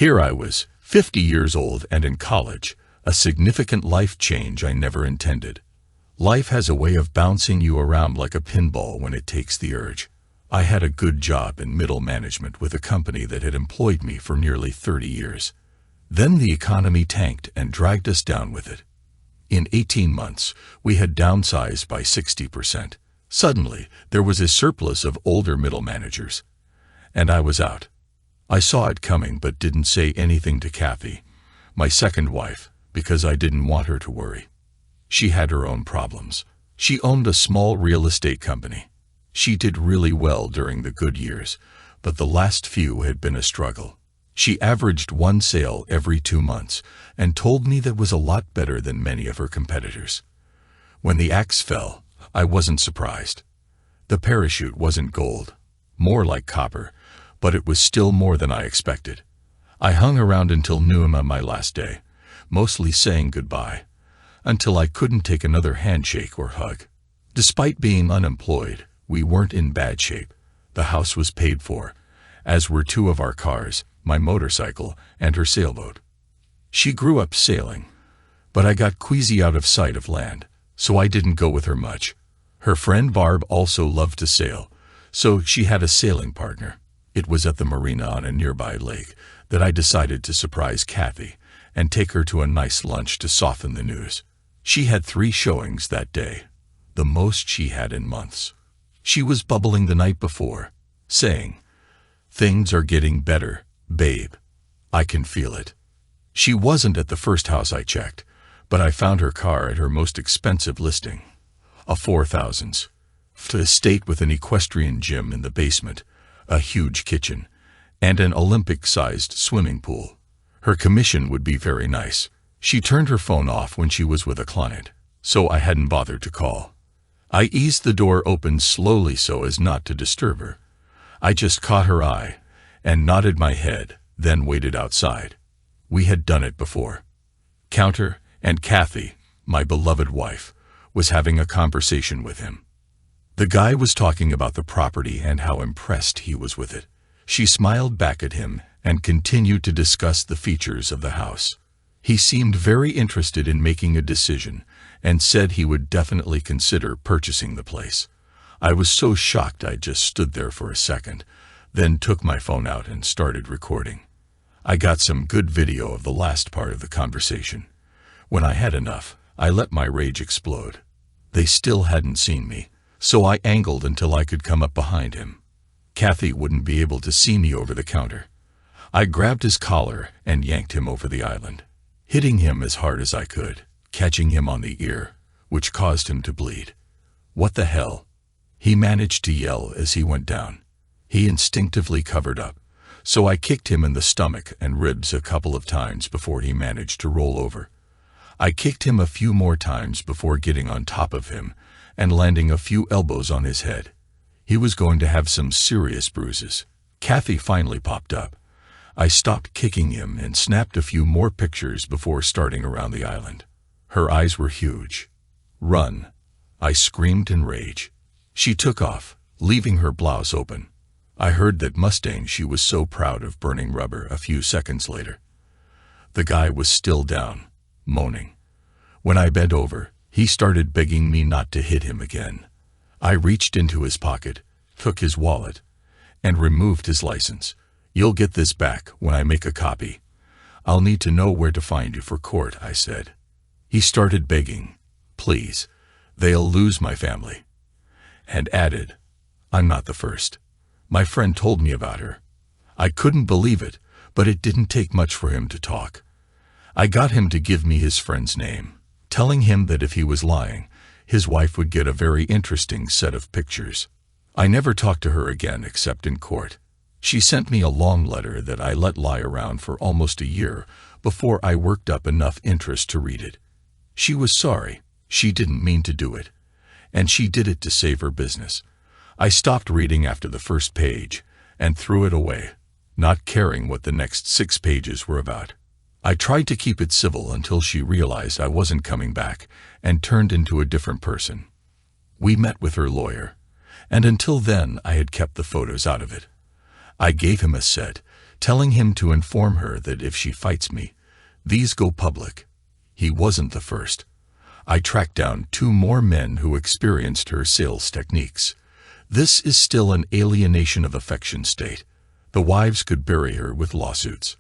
Here I was, 50 years old and in college, a significant life change I never intended. Life has a way of bouncing you around like a pinball when it takes the urge. I had a good job in middle management with a company that had employed me for nearly 30 years. Then the economy tanked and dragged us down with it. In 18 months, we had downsized by 60%. Suddenly, there was a surplus of older middle managers. And I was out. I saw it coming but didn't say anything to Kathy, my second wife, because I didn't want her to worry. She had her own problems. She owned a small real estate company. She did really well during the good years, but the last few had been a struggle. She averaged one sale every 2 months and told me that was a lot better than many of her competitors. When the axe fell, I wasn't surprised. The parachute wasn't gold, more like copper, but it was still more than I expected. I hung around until noon on my last day, mostly saying goodbye, until I couldn't take another handshake or hug. Despite being unemployed, we weren't in bad shape. The house was paid for, as were 2 of our cars, my motorcycle, and her sailboat. She grew up sailing, but I got queasy out of sight of land, so I didn't go with her much. Her friend Barb also loved to sail, so she had a sailing partner. It was at the marina on a nearby lake that I decided to surprise Kathy and take her to a nice lunch to soften the news. She had 3 showings that day, the most she had in months. She was bubbling the night before, saying, "Things are getting better, babe. I can feel it." She wasn't at the first house I checked, but I found her car at her most expensive listing, a 4,000s estate with an equestrian gym in the basement, a huge kitchen, and an Olympic-sized swimming pool. Her commission would be very nice. She turned her phone off when she was with a client, so I hadn't bothered to call. I eased the door open slowly so as not to disturb her. I just caught her eye and nodded my head, then waited outside. We had done it before. Counter, and Kathy, my beloved wife, was having a conversation with him. The guy was talking about the property and how impressed he was with it. She smiled back at him and continued to discuss the features of the house. He seemed very interested in making a decision and said he would definitely consider purchasing the place. I was so shocked I just stood there for a second, then took my phone out and started recording. I got some good video of the last part of the conversation. When I had enough, I let my rage explode. They still hadn't seen me, so I angled until I could come up behind him. Kathy wouldn't be able to see me over the counter. I grabbed his collar and yanked him over the island, hitting him as hard as I could, catching him on the ear, which caused him to bleed. "What the hell?" He managed to yell as he went down. He instinctively covered up, so I kicked him in the stomach and ribs a couple of times before he managed to roll over. I kicked him a few more times before getting on top of him and landing a few elbows on his head. He was going to have some serious bruises. Kathy finally popped up. I stopped kicking him and snapped a few more pictures before starting around the island. Her eyes were huge. "Run!" I screamed in rage. She took off, leaving her blouse open. I heard that Mustang she was so proud of burning rubber a few seconds later. The guy was still down, moaning. When I bent over, he started begging me not to hit him again. I reached into his pocket, took his wallet, and removed his license. "You'll get this back when I make a copy. I'll need to know where to find you for court," I said. He started begging, "Please, they'll lose my family," and added, "I'm not the first. My friend told me about her." I couldn't believe it, but it didn't take much for him to talk. I got him to give me his friend's name, telling him that if he was lying, his wife would get a very interesting set of pictures. I never talked to her again except in court. She sent me a long letter that I let lie around for almost a year before I worked up enough interest to read it. She was sorry. She didn't mean to do it, and she did it to save her business. I stopped reading after the first page and threw it away, not caring what the next 6 pages were about. I tried to keep it civil until she realized I wasn't coming back and turned into a different person. We met with her lawyer, and until then I had kept the photos out of it. I gave him a set, telling him to inform her that if she fights me, these go public. He wasn't the first. I tracked down 2 more men who experienced her sales techniques. This is still an alienation of affection state. The wives could bury her with lawsuits.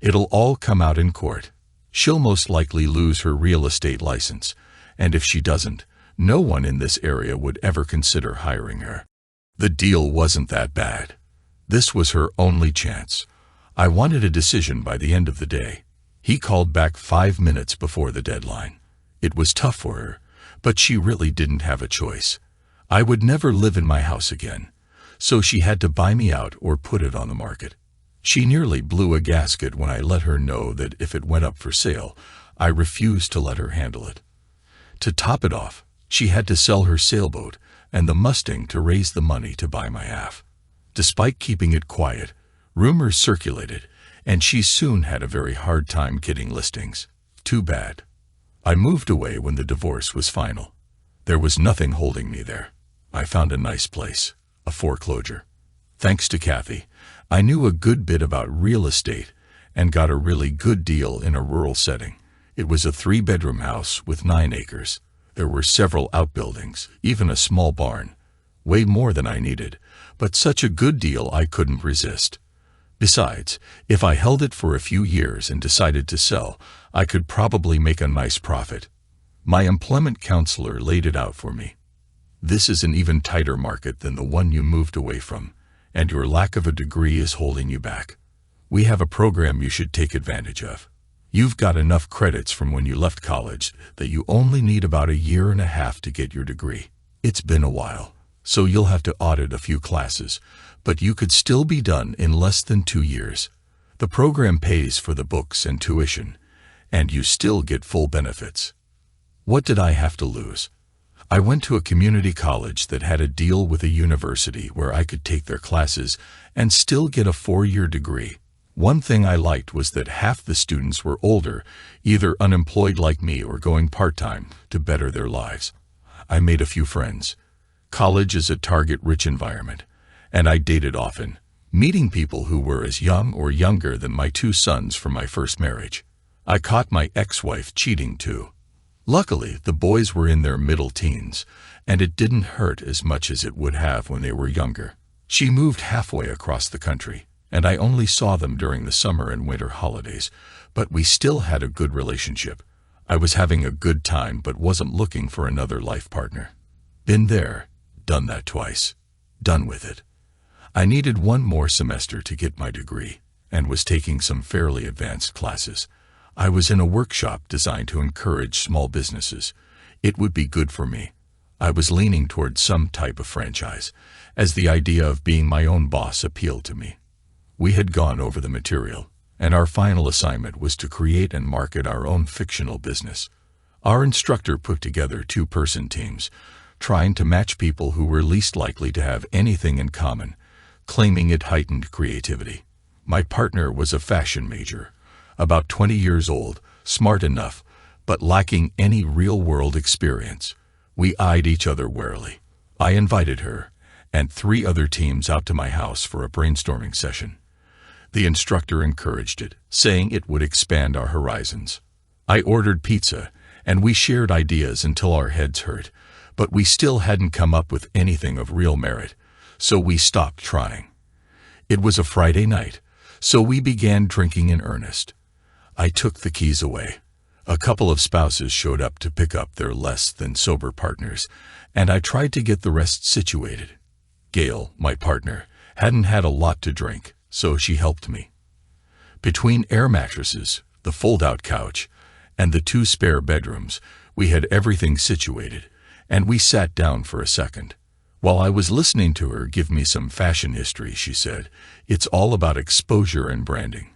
It'll all come out in court. She'll most likely lose her real estate license, and if she doesn't, no one in this area would ever consider hiring her. The deal wasn't that bad. This was her only chance. I wanted a decision by the end of the day. He called back 5 minutes before the deadline. It was tough for her, but she really didn't have a choice. I would never live in my house again, so she had to buy me out or put it on the market. She nearly blew a gasket when I let her know that if it went up for sale, I refused to let her handle it. To top it off, she had to sell her sailboat and the Mustang to raise the money to buy my half. Despite keeping it quiet, rumors circulated, and she soon had a very hard time getting listings. Too bad. I moved away when the divorce was final. There was nothing holding me there. I found a nice place, a foreclosure. Thanks to Kathy, I knew a good bit about real estate and got a really good deal in a rural setting. It was a 3-bedroom house with 9 acres. There were several outbuildings, even a small barn. Way more than I needed, but such a good deal I couldn't resist. Besides, if I held it for a few years and decided to sell, I could probably make a nice profit. My employment counselor laid it out for me. This is an even tighter market than the one you moved away from, and your lack of a degree is holding you back. We have a program you should take advantage of. You've got enough credits from when you left college that you only need about 1.5 years to get your degree. It's been a while, so you'll have to audit a few classes, but you could still be done in less than 2 years. The program pays for the books and tuition, and you still get full benefits. What did I have to lose? I went to a community college that had a deal with a university where I could take their classes and still get a 4-year degree. One thing I liked was that half the students were older, either unemployed like me or going part-time to better their lives. I made a few friends. College is a target-rich environment, and I dated often, meeting people who were as young or younger than my 2 sons from my first marriage. I caught my ex-wife cheating too. Luckily, the boys were in their middle teens, and it didn't hurt as much as it would have when they were younger. She moved halfway across the country, and I only saw them during the summer and winter holidays, but we still had a good relationship. I was having a good time but wasn't looking for another life partner. Been there, done that twice. Done with it. I needed 1 more semester to get my degree, and was taking some fairly advanced classes. I was in a workshop designed to encourage small businesses. It would be good for me. I was leaning toward some type of franchise, as the idea of being my own boss appealed to me. We had gone over the material, and our final assignment was to create and market our own fictional business. Our instructor put together 2-person teams, trying to match people who were least likely to have anything in common, claiming it heightened creativity. My partner was a fashion major, about 20 years old, smart enough, but lacking any real-world experience. We eyed each other warily. I invited her and 3 other teams out to my house for a brainstorming session. The instructor encouraged it, saying it would expand our horizons. I ordered pizza, and we shared ideas until our heads hurt, but we still hadn't come up with anything of real merit, so we stopped trying. It was a Friday night, so we began drinking in earnest. I took the keys away. A couple of spouses showed up to pick up their less-than-sober partners, and I tried to get the rest situated. Gail, my partner, hadn't had a lot to drink, so she helped me. Between air mattresses, the fold-out couch, and the 2 spare bedrooms, we had everything situated, and we sat down for a second. While I was listening to her give me some fashion history, she said, "It's all about exposure and branding.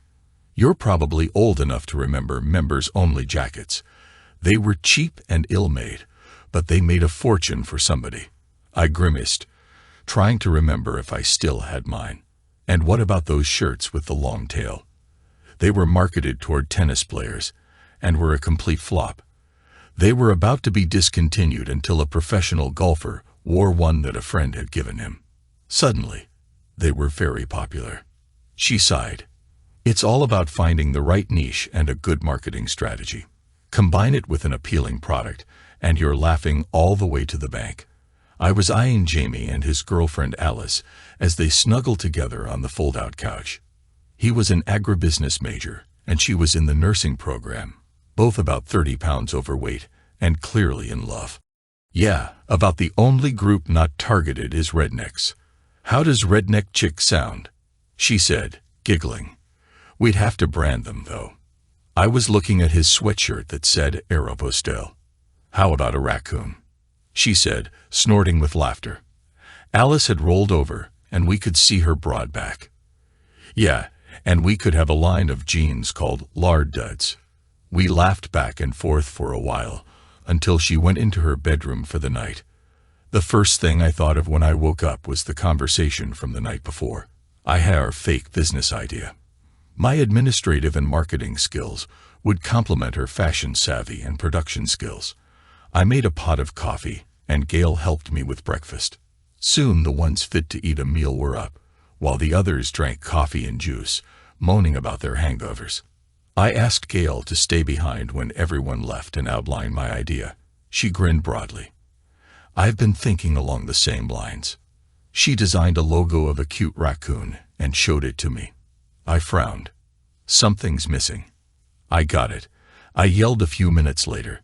You're probably old enough to remember members-only jackets. They were cheap and ill-made, but they made a fortune for somebody." I grimaced, trying to remember if I still had mine. And what about those shirts with the long tail? They were marketed toward tennis players, and were a complete flop. They were about to be discontinued until a professional golfer wore one that a friend had given him. Suddenly, they were very popular. She sighed. It's all about finding the right niche and a good marketing strategy. Combine it with an appealing product, and you're laughing all the way to the bank. I was eyeing Jamie and his girlfriend Alice as they snuggled together on the fold-out couch. He was an agribusiness major, and she was in the nursing program, both about 30 pounds overweight and clearly in love. Yeah, about the only group not targeted is rednecks. How does redneck chick sound? She said, giggling. We'd have to brand them, though. I was looking at his sweatshirt that said Aeropostale. How about a raccoon? She said, snorting with laughter. Alice had rolled over, and we could see her broad back. Yeah, and we could have a line of jeans called Lard Duds. We laughed back and forth for a while, until she went into her bedroom for the night. The first thing I thought of when I woke up was the conversation from the night before. I had our fake business idea. My administrative and marketing skills would complement her fashion savvy and production skills. I made a pot of coffee, and Gail helped me with breakfast. Soon the ones fit to eat a meal were up, while the others drank coffee and juice, moaning about their hangovers. I asked Gail to stay behind when everyone left and outline my idea. She grinned broadly. I've been thinking along the same lines. She designed a logo of a cute raccoon and showed it to me. I frowned. Something's missing. I got it. I yelled a few minutes later.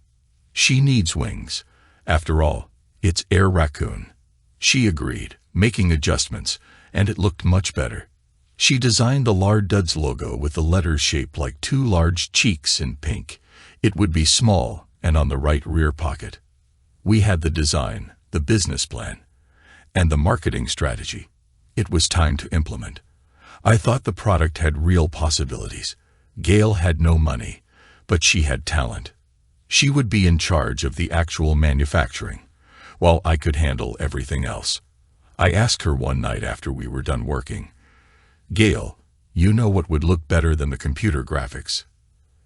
She needs wings. After all, it's Air Raccoon. She agreed, making adjustments, and it looked much better. She designed the Lard Duds logo with the letters shaped like two large cheeks in pink. It would be small and on the right rear pocket. We had the design, the business plan, and the marketing strategy. It was time to implement. I thought the product had real possibilities. Gail had no money, but she had talent. She would be in charge of the actual manufacturing, while I could handle everything else. I asked her one night after we were done working, Gail, you know what would look better than the computer graphics?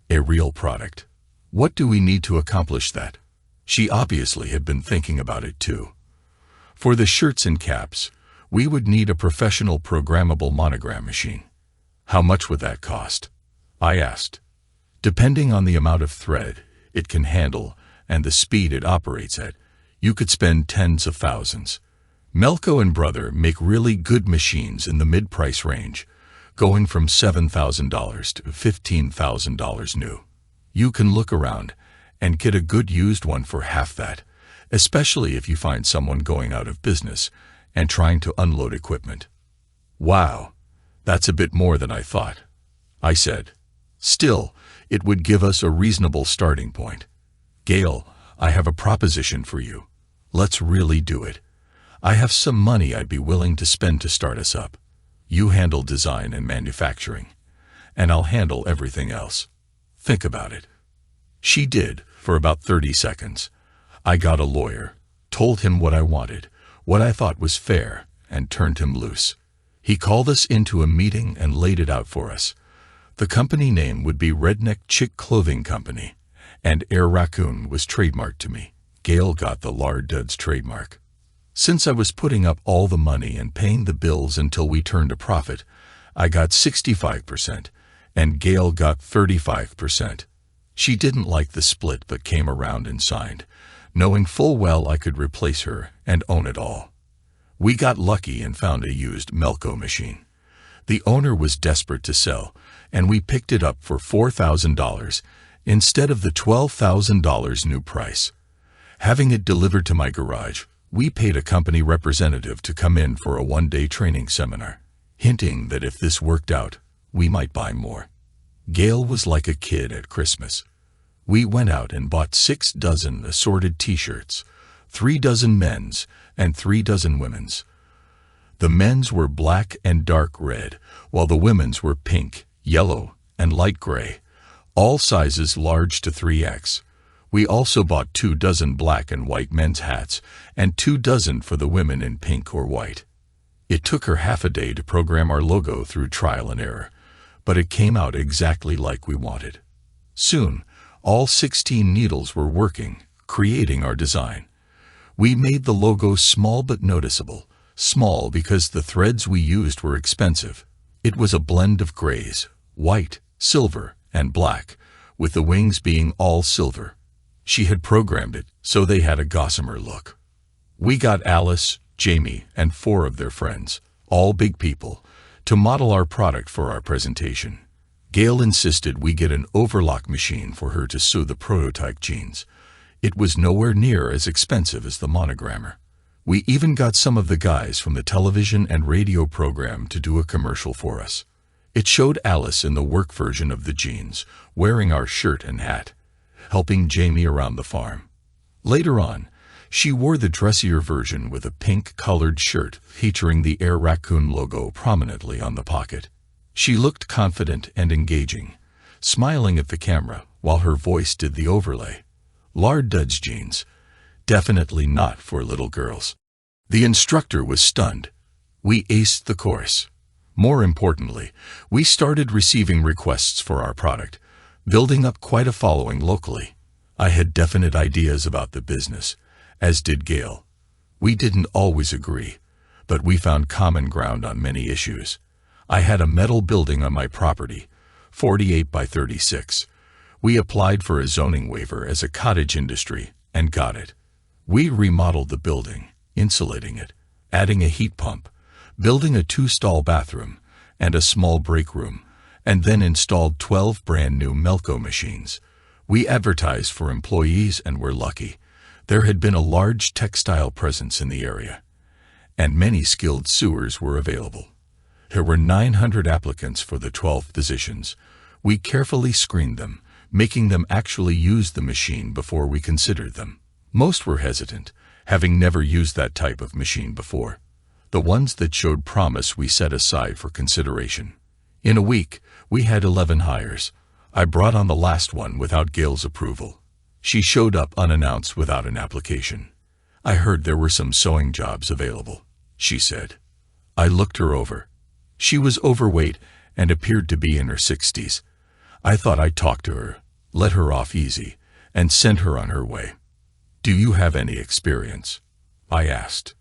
A real product. What do we need to accomplish that? She obviously had been thinking about it too. For the shirts and caps, we would need a professional programmable monogram machine. How much would that cost? I asked. Depending on the amount of thread it can handle and the speed it operates at, you could spend tens of thousands. Melco and Brother make really good machines in the mid-price range, going from $7,000 to $15,000 new. You can look around and get a good used one for half that, especially if you find someone going out of business and trying to unload equipment. Wow, that's a bit more than I thought, I said. Still, it would give us a reasonable starting point. Gail, I have a proposition for you. Let's really do it. I have some money I'd be willing to spend to start us up. You handle design and manufacturing, and I'll handle everything else. Think about it. She did, for about 30 seconds. I got a lawyer, told him what I wanted, what I thought was fair, and turned him loose. He called us into a meeting and laid it out for us. The company name would be Redneck Chick Clothing Company, and Air Raccoon was trademarked to me. Gail got the Lard Duds trademark. Since I was putting up all the money and paying the bills until we turned a profit, I got 65%, and Gail got 35%. She didn't like the split but came around and signed, knowing full well I could replace her and own it all. We got lucky and found a used Melco machine. The owner was desperate to sell, and we picked it up for $4,000 instead of the $12,000 new price. Having it delivered to my garage, we paid a company representative to come in for a one-day training seminar, hinting that if this worked out, we might buy more. Gail was like a kid at Christmas. We went out and bought 6 dozen assorted t-shirts, 3 dozen men's and 3 dozen women's. The men's were black and dark red, while the women's were pink, yellow, and light gray, all sizes large to 3X. We also bought 2 dozen black and white men's hats and 2 dozen for the women in pink or white. It took her half a day to program our logo through trial and error, but it came out exactly like we wanted. Soon, all 16 needles were working, creating our design. We made the logo small but noticeable, small because the threads we used were expensive. It was a blend of grays, white, silver, and black, with the wings being all silver. She had programmed it so they had a gossamer look. We got Alice, Jamie, and 4 of their friends, all big people, to model our product for our presentation. Gail insisted we get an overlock machine for her to sew the prototype jeans. It was nowhere near as expensive as the monogrammer. We even got some of the guys from the television and radio program to do a commercial for us. It showed Alice in the work version of the jeans, wearing our shirt and hat, helping Jamie around the farm. Later on, she wore the dressier version with a pink-colored shirt featuring the Air Raccoon logo prominently on the pocket. She looked confident and engaging, smiling at the camera while her voice did the overlay. Lard Duds jeans. Definitely not for little girls. The instructor was stunned. We aced the course. More importantly, we started receiving requests for our product, building up quite a following locally. I had definite ideas about the business, as did Gail. We didn't always agree, but we found common ground on many issues. I had a metal building on my property, 48 by 36. We applied for a zoning waiver as a cottage industry and got it. We remodeled the building, insulating it, adding a heat pump, building a 2-stall bathroom and a small break room, and then installed 12 brand new Melco machines. We advertised for employees and were lucky. There had been a large textile presence in the area, and many skilled sewers were available. There were 900 applicants for the 12 positions. We carefully screened them, making them actually use the machine before we considered them. Most were hesitant, having never used that type of machine before. The ones that showed promise we set aside for consideration. In a week, we had 11 hires. I brought on the last one without Gail's approval. She showed up unannounced without an application. I heard there were some sewing jobs available, she said. I looked her over. She was overweight and appeared to be in her 60s. I thought I'd talk to her, let her off easy, and send her on her way. Do you have any experience? I asked.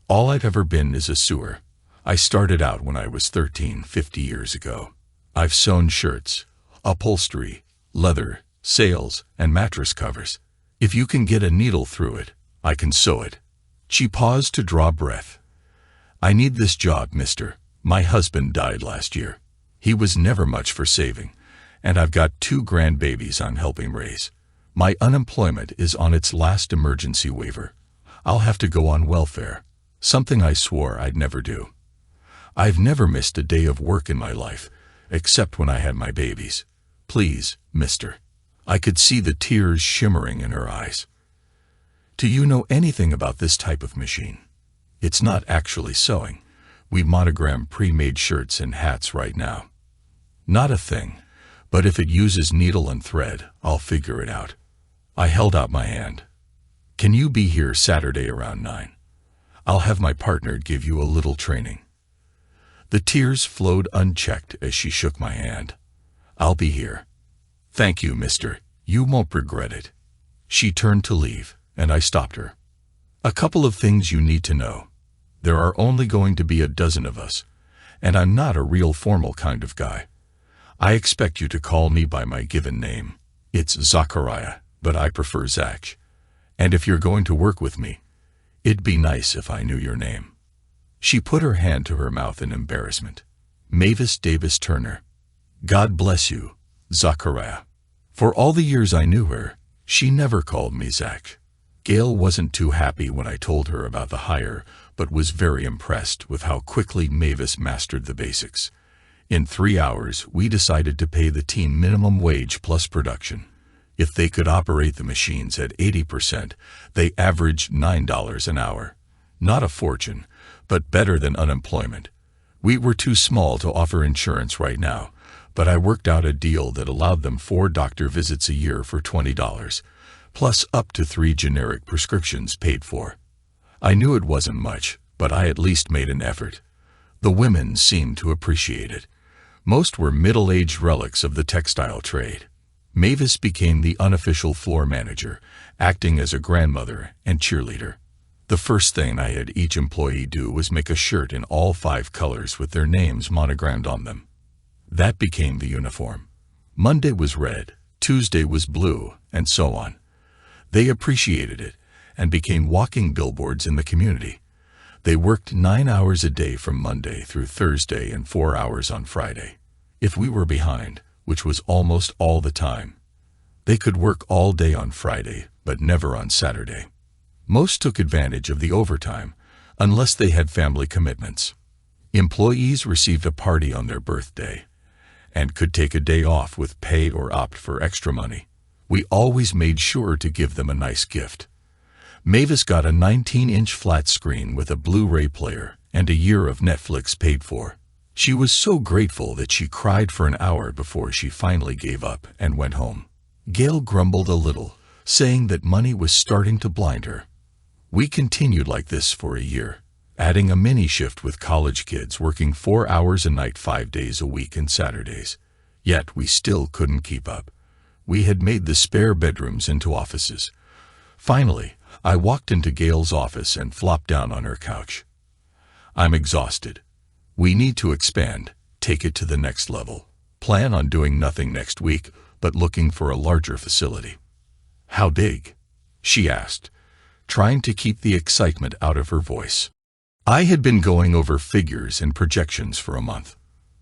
All I've ever been is a sewer. I started out when I was 13, 50 years ago. I've sewn shirts, upholstery, leather, sails, and mattress covers. If you can get a needle through it, I can sew it. She paused to draw breath. I need this job, mister. My husband died last year. He was never much for saving, and I've got 2 grandbabies I'm helping raise. My unemployment is on its last emergency waiver. I'll have to go on welfare, something I swore I'd never do. I've never missed a day of work in my life, except when I had my babies. Please, mister. I could see the tears shimmering in her eyes. Do you know anything about this type of machine? It's not actually sewing. We monogram pre-made shirts and hats right now. Not a thing, but if it uses needle and thread, I'll figure it out. I held out my hand. Can you be here Saturday around 9? I'll have my partner give you a little training. The tears flowed unchecked as she shook my hand. I'll be here. Thank you, mister. You won't regret it. She turned to leave, and I stopped her. A couple of things you need to know. There are only going to be a dozen of us, and I'm not a real formal kind of guy. I expect you to call me by my given name. It's Zachariah, but I prefer Zach. And if you're going to work with me, it'd be nice if I knew your name. She put her hand to her mouth in embarrassment. Mavis Davis Turner. God bless you, Zachariah. For all the years I knew her, she never called me Zach. Gail wasn't too happy when I told her about the hire, but was very impressed with how quickly Mavis mastered the basics. In 3 hours, we decided to pay the team minimum wage plus production. If they could operate the machines at 80%, they averaged $9 an hour. Not a fortune, but better than unemployment. We were too small to offer insurance right now, but I worked out a deal that allowed them 4 doctor visits a year for $20, plus up to 3 generic prescriptions paid for. I knew it wasn't much, but I at least made an effort. The women seemed to appreciate it. Most were middle-aged relics of the textile trade. Mavis became the unofficial floor manager, acting as a grandmother and cheerleader. The first thing I had each employee do was make a shirt in all 5 colors with their names monogrammed on them. That became the uniform. Monday was red, Tuesday was blue, and so on. They appreciated it and became walking billboards in the community. They worked 9 hours a day from Monday through Thursday and 4 hours on Friday. If we were behind, which was almost all the time, they could work all day on Friday, but never on Saturday. Most took advantage of the overtime, unless they had family commitments. Employees received a party on their birthday and could take a day off with pay or opt for extra money. We always made sure to give them a nice gift. Mavis got a 19-inch flat screen with a Blu-ray player and a year of Netflix paid for. She was so grateful that she cried for an hour before she finally gave up and went home. Gail grumbled a little, saying that money was starting to blind her. We continued like this for a year, adding a mini shift with college kids working 4 hours a night 5 days a week and Saturdays. Yet we still couldn't keep up. We had made the spare bedrooms into offices. Finally, I walked into Gail's office and flopped down on her couch. I'm exhausted. We need to expand, take it to the next level. Plan on doing nothing next week, but looking for a larger facility. How big? She asked, trying to keep the excitement out of her voice. I had been going over figures and projections for a month.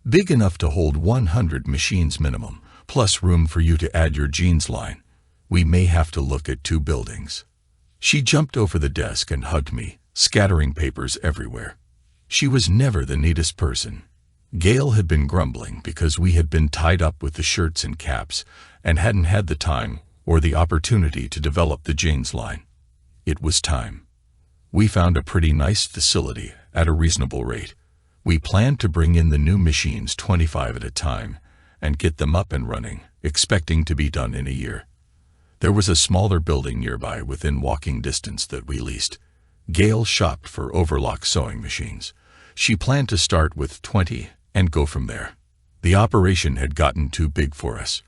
Big enough to hold 100 machines minimum, plus room for you to add your jeans line. We may have to look at 2 buildings. She jumped over the desk and hugged me, scattering papers everywhere. She was never the neatest person. Gail had been grumbling because we had been tied up with the shirts and caps and hadn't had the time or the opportunity to develop the jeans line. It was time. We found a pretty nice facility at a reasonable rate. We planned to bring in the new machines 25 at a time and get them up and running, expecting to be done in a year. There was a smaller building nearby within walking distance that we leased. Gail shopped for overlock sewing machines. She planned to start with 20 and go from there. The operation had gotten too big for us.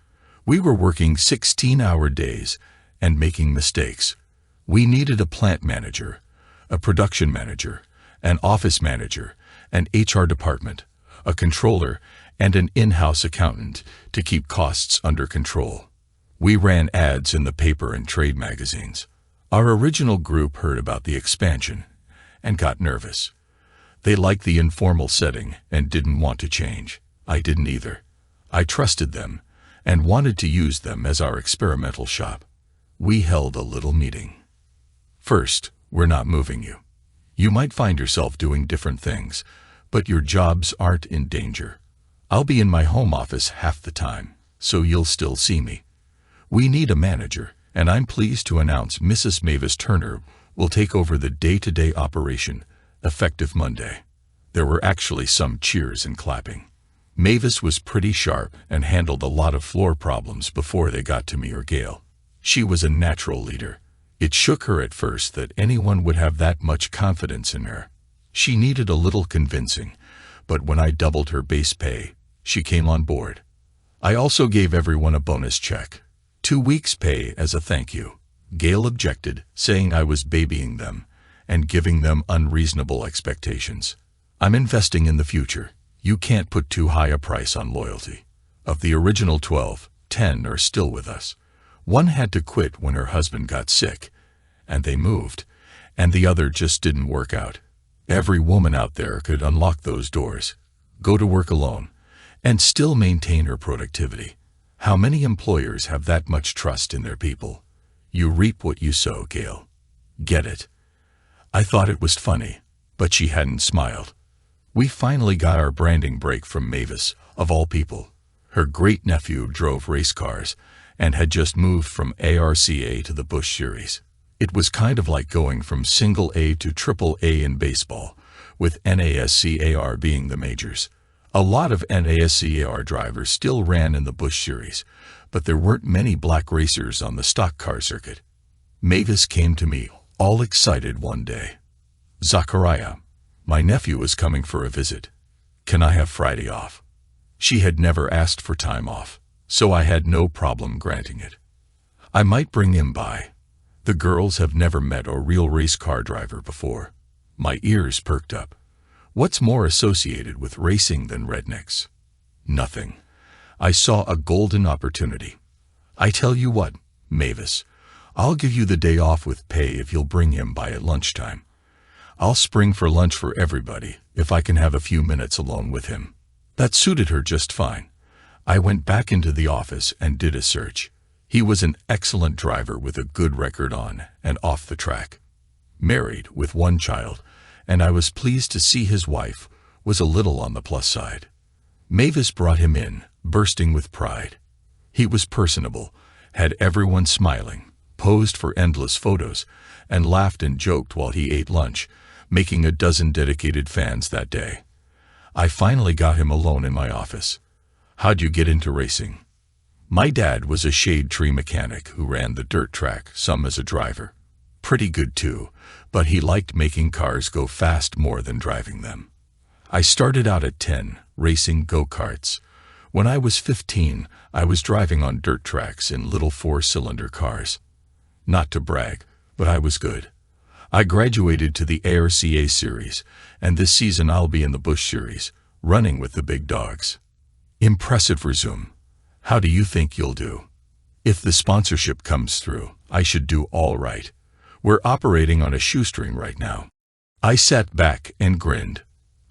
We were working 16-hour days and making mistakes. We needed a plant manager, a production manager, an office manager, an HR department, a controller, and an in-house accountant to keep costs under control. We ran ads in the paper and trade magazines. Our original group heard about the expansion and got nervous. They liked the informal setting and didn't want to change. I didn't either. I trusted them and wanted to use them as our experimental shop. We held a little meeting. First, we're not moving you. You might find yourself doing different things, but your jobs aren't in danger. I'll be in my home office half the time, so you'll still see me. We need a manager, and I'm pleased to announce Mrs. Mavis Turner will take over the day-to-day operation, effective Monday. There were actually some cheers and clapping. Mavis was pretty sharp and handled a lot of floor problems before they got to me or Gail. She was a natural leader. It shook her at first that anyone would have that much confidence in her. She needed a little convincing, but when I doubled her base pay, she came on board. I also gave everyone a bonus check. 2 weeks' pay as a thank you. Gail objected, saying I was babying them and giving them unreasonable expectations. I'm investing in the future. You can't put too high a price on loyalty. Of the original 12, 10 are still with us. One had to quit when her husband got sick, and they moved, and the other just didn't work out. Every woman out there could unlock those doors, go to work alone, and still maintain her productivity. How many employers have that much trust in their people? You reap what you sow, Gail. Get it? I thought it was funny, but she hadn't smiled. We finally got our branding break from Mavis, of all people. Her great-nephew drove race cars and had just moved from ARCA to the Busch Series. It was kind of like going from single A to triple A in baseball, with NASCAR being the majors. A lot of NASCAR drivers still ran in the Busch Series, but there weren't many black racers on the stock car circuit. Mavis came to me, all excited one day. "Zachariah, my nephew is coming for a visit. Can I have Friday off?" She had never asked for time off, so I had no problem granting it. I might bring him by. The girls have never met a real race car driver before. My ears perked up. What's more associated with racing than rednecks? Nothing. I saw a golden opportunity. I tell you what, Mavis, I'll give you the day off with pay if you'll bring him by at lunchtime. I'll spring for lunch for everybody if I can have a few minutes alone with him. That suited her just fine. I went back into the office and did a search. He was an excellent driver with a good record on and off the track. Married with one child, and I was pleased to see his wife was a little on the plus side. Mavis brought him in, bursting with pride. He was personable, had everyone smiling, posed for endless photos, and laughed and joked while he ate lunch, making a dozen dedicated fans that day. I finally got him alone in my office. How'd you get into racing? My dad was a shade tree mechanic who ran the dirt track, some as a driver. Pretty good too, but he liked making cars go fast more than driving them. I started out at 10, racing go-karts. When I was 15, I was driving on dirt tracks in little 4-cylinder cars. Not to brag, but I was good. I graduated to the ARCA series, and this season I'll be in the Busch series, running with the big dogs. Impressive resume. How do you think you'll do? If the sponsorship comes through, I should do all right. We're operating on a shoestring right now. I sat back and grinned.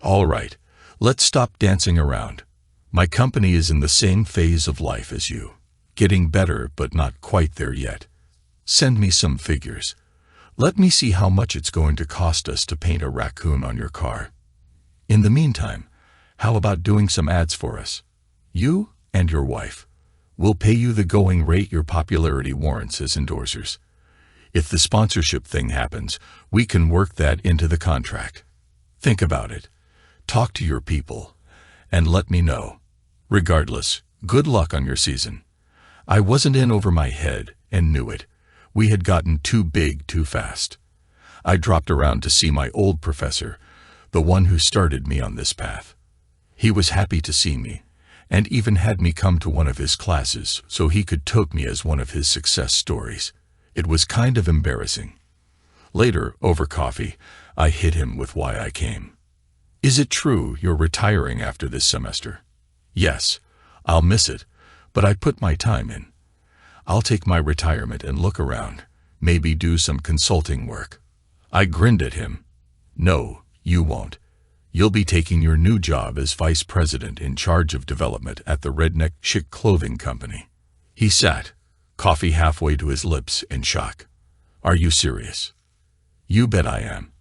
All right, let's stop dancing around. My company is in the same phase of life as you. Getting better, but not quite there yet. Send me some figures. Let me see how much it's going to cost us to paint a raccoon on your car. In the meantime, how about doing some ads for us? You and your wife. We'll pay you the going rate your popularity warrants as endorsers. If the sponsorship thing happens, we can work that into the contract. Think about it. Talk to your people, and let me know. Regardless, good luck on your season. I wasn't in over my head and knew it. We had gotten too big too fast. I dropped around to see my old professor, the one who started me on this path. He was happy to see me, and even had me come to one of his classes so he could tote me as one of his success stories. It was kind of embarrassing. Later, over coffee, I hit him with why I came. Is it true you're retiring after this semester? Yes, I'll miss it, but I put my time in. I'll take my retirement and look around, maybe do some consulting work. I grinned at him. No, you won't. You'll be taking your new job as vice president in charge of development at the Redneck Chic Clothing Company. He sat, coffee halfway to his lips, in shock. Are you serious? You bet I am.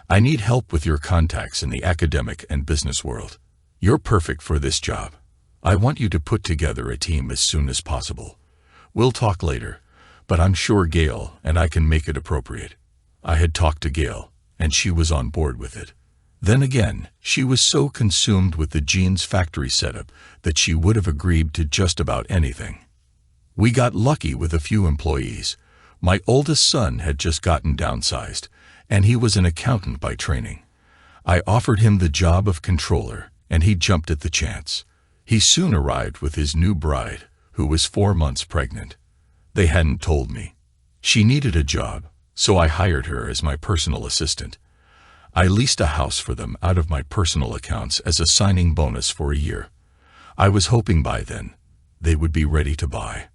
I need help with your contacts in the academic and business world. You're perfect for this job. I want you to put together a team as soon as possible. We'll talk later, but I'm sure Gail and I can make it appropriate. I had talked to Gail, and she was on board with it. Then again, she was so consumed with the jeans factory setup that she would have agreed to just about anything. We got lucky with a few employees. My oldest son had just gotten downsized, and he was an accountant by training. I offered him the job of controller, and he jumped at the chance. He soon arrived with his new bride, who was 4 months pregnant. They hadn't told me. She needed a job, so I hired her as my personal assistant. I leased a house for them out of my personal accounts as a signing bonus for a year. I was hoping by then they would be ready to buy.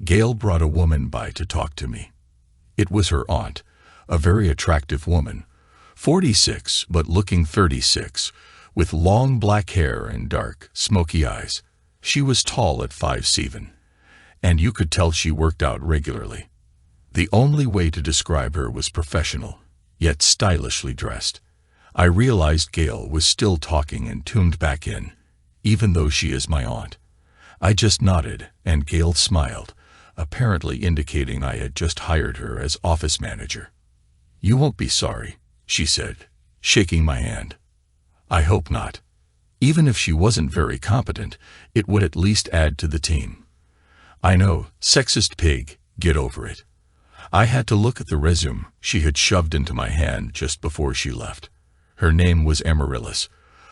Gail brought a woman by to talk to me. It was her aunt, a very attractive woman, 46 but looking 36, with long black hair and dark, smoky eyes. She was tall at 5'7", and you could tell she worked out regularly. The only way to describe her was professional, yet stylishly dressed. I realized Gail was still talking and tuned back in, even though she is my aunt. I just nodded, and Gail smiled, apparently indicating I had just hired her as office manager. You won't be sorry, she said, shaking my hand. I hope not. Even if she wasn't very competent, it would at least add to the team. I know, sexist pig, get over it. I had to look at the resume she had shoved into my hand just before she left. Her name was Amaryllis.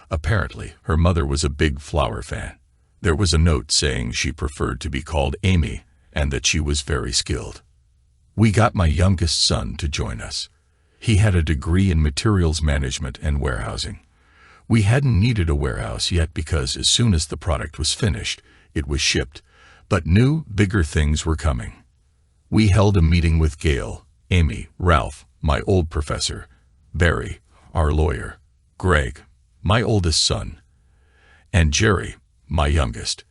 Apparently, her mother was a big Flower fan. There was a note saying she preferred to be called Amy and that she was very skilled. We got my youngest son to join us. He had a degree in materials management and warehousing. We hadn't needed a warehouse yet because as soon as the product was finished, it was shipped. But new, bigger things were coming. We held a meeting with Gail, Amy, Ralph, my old professor, Barry, our lawyer, Greg, my oldest son, and Jerry, my youngest.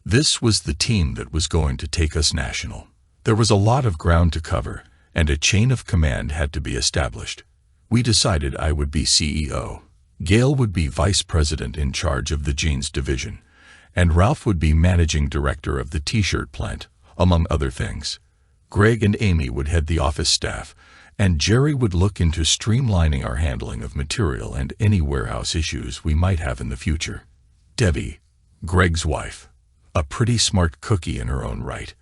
This was the team that was going to take us national. There was a lot of ground to cover, and a chain of command had to be established. We decided I would be CEO. Gail would be vice president in charge of the jeans division, and Ralph would be managing director of the t-shirt plant, among other things. Greg and Amy would head the office staff, and Jerry would look into streamlining our handling of material and any warehouse issues we might have in the future. Debbie, Greg's wife, a pretty smart cookie in her own right,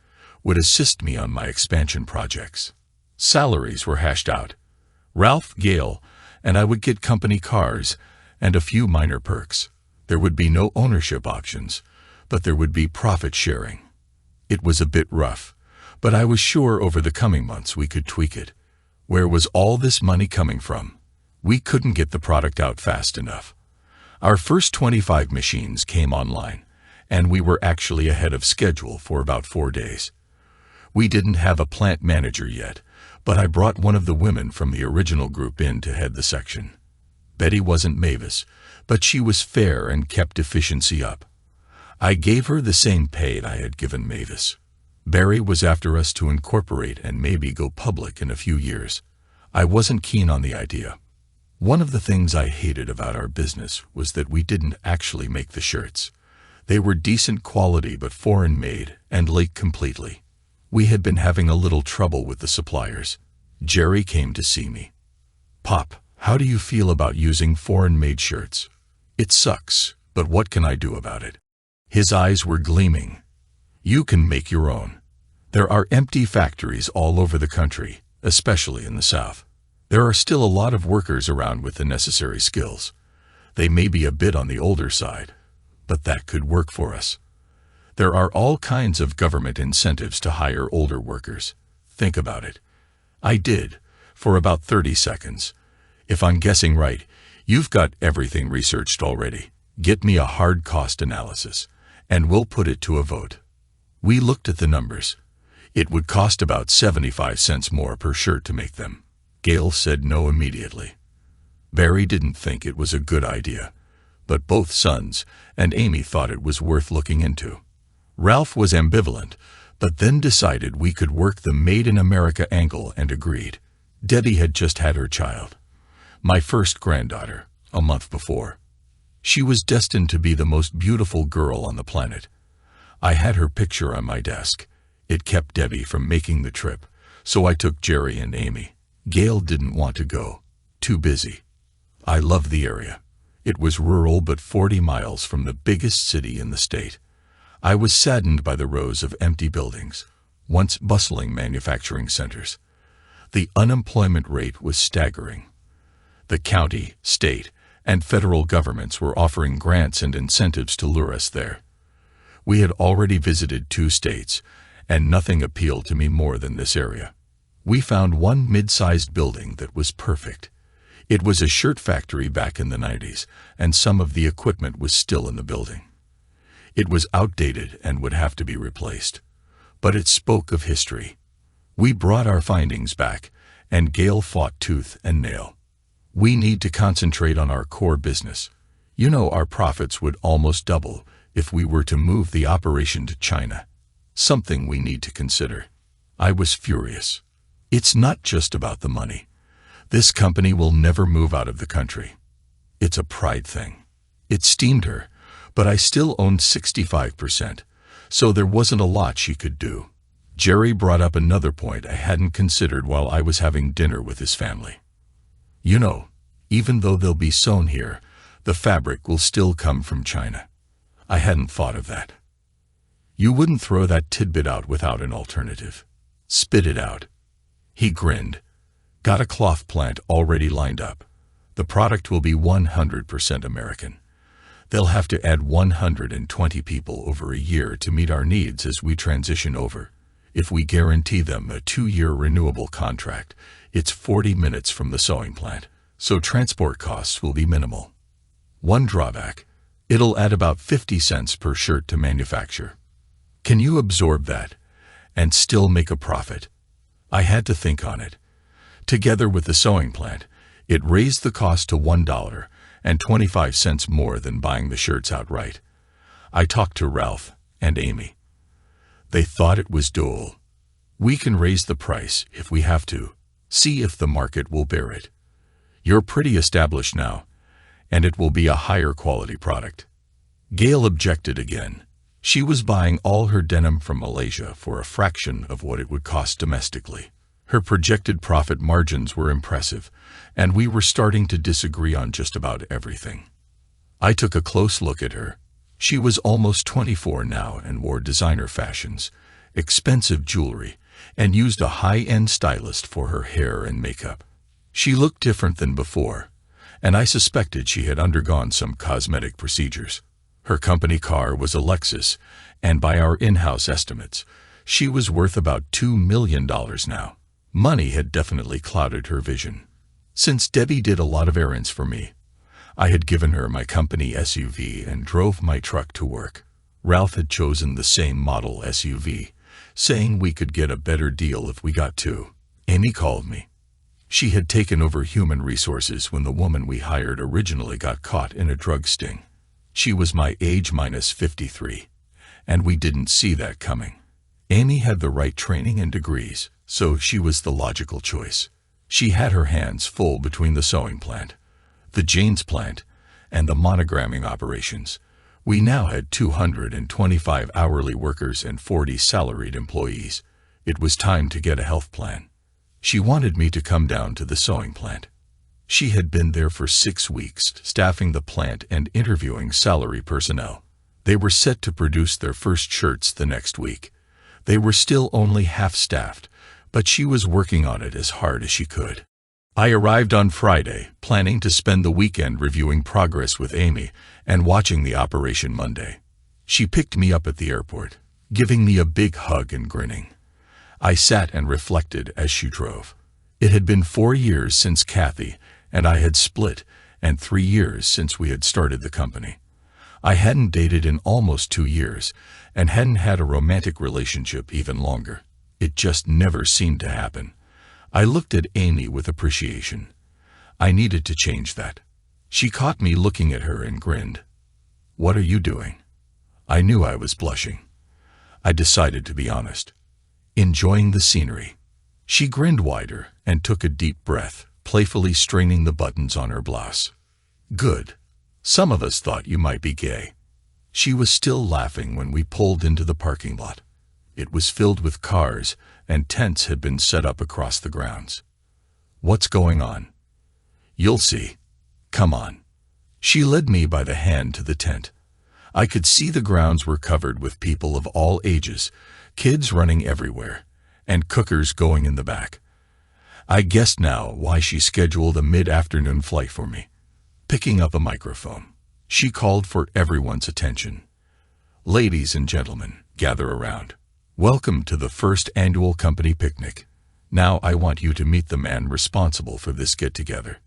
would assist me on my expansion projects. Salaries were hashed out. Ralph, Gail, and I would get company cars and a few minor perks. There would be no ownership options, but there would be profit sharing. It was a bit rough, but I was sure over the coming months we could tweak it. Where was all this money coming from? We couldn't get the product out fast enough. Our first 25 machines came online, and we were actually ahead of schedule for about 4 days. We didn't have a plant manager yet, but I brought one of the women from the original group in to head the section. Betty wasn't Mavis, but she was fair and kept efficiency up. I gave her the same pay I had given Mavis. Barry was after us to incorporate and maybe go public in a few years. I wasn't keen on the idea. One of the things I hated about our business was that we didn't actually make the shirts. They were decent quality but foreign-made and leaked completely. We had been having a little trouble with the suppliers. Jerry came to see me. "Pop, how do you feel about using foreign-made shirts?" "It sucks, but what can I do about it?" His eyes were gleaming. "You can make your own. There are empty factories all over the country, especially in the South. There are still a lot of workers around with the necessary skills. They may be a bit on the older side, but that could work for us. There are all kinds of government incentives to hire older workers. Think about it." I did, for about 30 seconds. "If I'm guessing right, you've got everything researched already. Get me a hard cost analysis, and we'll put it to a vote." We looked at the numbers. It would cost about 75 cents more per shirt to make them. Gail said no immediately. Barry didn't think it was a good idea, but both sons and Amy thought it was worth looking into. Ralph was ambivalent, but then decided we could work the Made in America angle and agreed. Debbie had just had her child, my first granddaughter, a month before. She was destined to be the most beautiful girl on the planet. I had her picture on my desk. It kept Debbie from making the trip, so I took Jerry and Amy. Gail didn't want to go. Too busy. I loved the area. It was rural but 40 miles from the biggest city in the state. I was saddened by the rows of empty buildings, once bustling manufacturing centers. The unemployment rate was staggering. The county, state, and federal governments were offering grants and incentives to lure us there. We had already visited 2 states, and nothing appealed to me more than this area. We found one mid-sized building that was perfect. It was a shirt factory back in the 90s, and some of the equipment was still in the building. It was outdated and would have to be replaced, but it spoke of history. We brought our findings back, and Gail fought tooth and nail. "We need to concentrate on our core business. You know, our profits would almost double if we were to move the operation to China. Something we need to consider." I was furious. "It's not just about the money. This company will never move out of the country. It's a pride thing." It steamed her, but I still owned 65%, so there wasn't a lot she could do. Jerry brought up another point I hadn't considered while I was having dinner with his family. "You know, even though they'll be sewn here, the fabric will still come from China." I hadn't thought of that. "You wouldn't throw that tidbit out without an alternative. Spit it out." He grinned. "Got a cloth plant already lined up. The product will be 100% American. They'll have to add 120 people over a year to meet our needs as we transition over. If we guarantee them a 2-year renewable contract, it's 40 minutes from the sewing plant, so transport costs will be minimal." One drawback: it'll add about 50 cents per shirt to manufacture. Can you absorb that and still make a profit? I had to think on it. Together with the sewing plant, it raised the cost to $1.25 more than buying the shirts outright. I talked to Ralph and Amy. They thought it was dual. We can raise the price if we have to. See if the market will bear it. You're pretty established now, and it will be a higher quality product. Gail objected again. She was buying all her denim from Malaysia for a fraction of what it would cost domestically. Her projected profit margins were impressive, and we were starting to disagree on just about everything. I took a close look at her. She was almost 24 now and wore designer fashions, expensive jewelry, and used a high-end stylist for her hair and makeup. She looked different than before, and I suspected she had undergone some cosmetic procedures. Her company car was a Lexus, and by our in-house estimates, she was worth about $2 million now. Money had definitely clouded her vision. Since Debbie did a lot of errands for me, I had given her my company SUV and drove my truck to work. Ralph had chosen the same model SUV, saying we could get a better deal if we got two. Amy called me. She had taken over human resources when the woman we hired originally got caught in a drug sting. She was my age minus 53, and we didn't see that coming. Amy had the right training and degrees, so she was the logical choice. She had her hands full between the sewing plant, the jeans plant, and the monogramming operations. We now had 225 hourly workers and 40 salaried employees. It was time to get a health plan. She wanted me to come down to the sewing plant. She had been there for 6 weeks, staffing the plant and interviewing salary personnel. They were set to produce their first shirts the next week. They were still only half-staffed, but she was working on it as hard as she could. I arrived on Friday, planning to spend the weekend reviewing progress with Amy and watching the operation Monday. She picked me up at the airport, giving me a big hug and grinning. I sat and reflected as she drove. It had been 4 years since Kathy and I had split, and 3 years since we had started the company. I hadn't dated in almost 2 years, and hadn't had a romantic relationship even longer. It just never seemed to happen. I looked at Amy with appreciation. I needed to change that. She caught me looking at her and grinned. "What are you doing?" I knew I was blushing. I decided to be honest. "Enjoying the scenery." She grinned wider and took a deep breath, playfully straining the buttons on her blouse. "Good. Some of us thought you might be gay." She was still laughing when we pulled into the parking lot. It was filled with cars, and tents had been set up across the grounds. "What's going on?" "You'll see. Come on." She led me by the hand to the tent. I could see the grounds were covered with people of all ages, kids running everywhere, and cookers going in the back. I guessed now why she scheduled a mid-afternoon flight for me. Picking up a microphone, she called for everyone's attention. "Ladies and gentlemen, gather around. Welcome to the first annual company picnic. Now I want you to meet the man responsible for this get-together.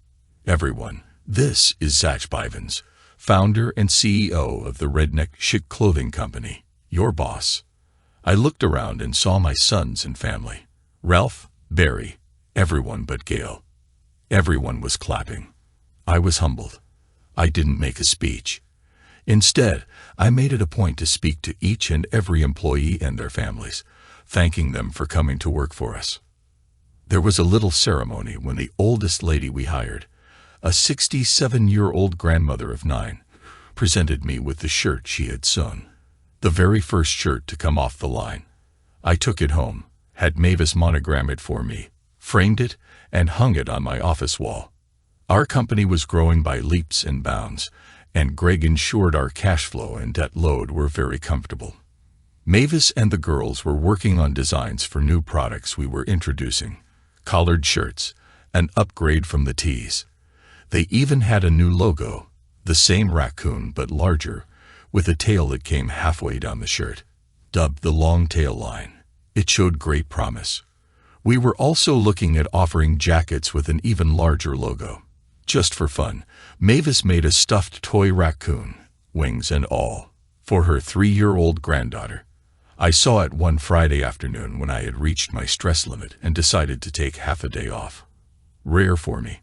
Everyone, this is Zach Bivens, founder and CEO of the Redneck Chic Clothing Company, your boss." I looked around and saw my sons and family. Ralph, Barry, everyone but Gail. Everyone was clapping. I was humbled. I didn't make a speech. Instead, I made it a point to speak to each and every employee and their families, thanking them for coming to work for us. There was a little ceremony when the oldest lady we hired, a 67-year-old grandmother of 9, presented me with the shirt she had sewn. The very first shirt to come off the line. I took it home, had Mavis monogram it for me, framed it, and hung it on my office wall. Our company was growing by leaps and bounds, and Greg ensured our cash flow and debt load were very comfortable. Mavis and the girls were working on designs for new products we were introducing, collared shirts, an upgrade from the tees. They even had a new logo, the same raccoon but larger, with a tail that came halfway down the shirt. Dubbed the long tail line, it showed great promise. We were also looking at offering jackets with an even larger logo. Just for fun, Mavis made a stuffed toy raccoon, wings and all, for her 3-year-old granddaughter. I saw it one Friday afternoon when I had reached my stress limit and decided to take half a day off. Rare for me.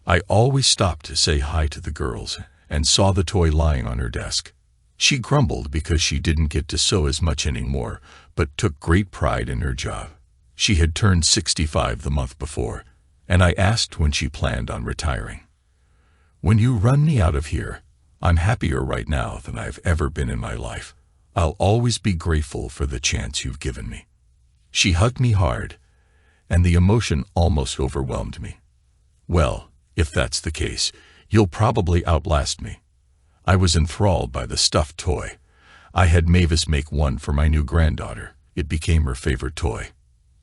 I always stopped to say hi to the girls and saw the toy lying on her desk. She grumbled because she didn't get to sew as much anymore, but took great pride in her job. She had turned 65 the month before, and I asked when she planned on retiring. "When you run me out of here, I'm happier right now than I've ever been in my life. I'll always be grateful for the chance you've given me." She hugged me hard, and the emotion almost overwhelmed me. "Well, if that's the case, you'll probably outlast me." I was enthralled by the stuffed toy. I had Mavis make one for my new granddaughter. It became her favorite toy.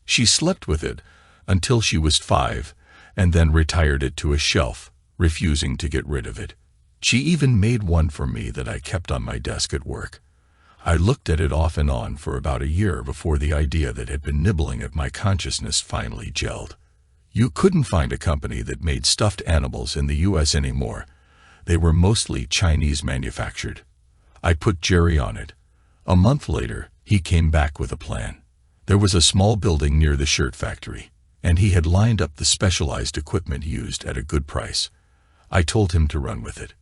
She slept with it until she was 5, and then retired it to a shelf, refusing to get rid of it. She even made one for me that I kept on my desk at work. I looked at it off and on for about a year before the idea that had been nibbling at my consciousness finally gelled. You couldn't find a company that made stuffed animals in the US anymore. They were mostly Chinese manufactured. I put Jerry on it. A month later, he came back with a plan. There was a small building near the shirt factory, and he had lined up the specialized equipment used at a good price. I told him to run with it.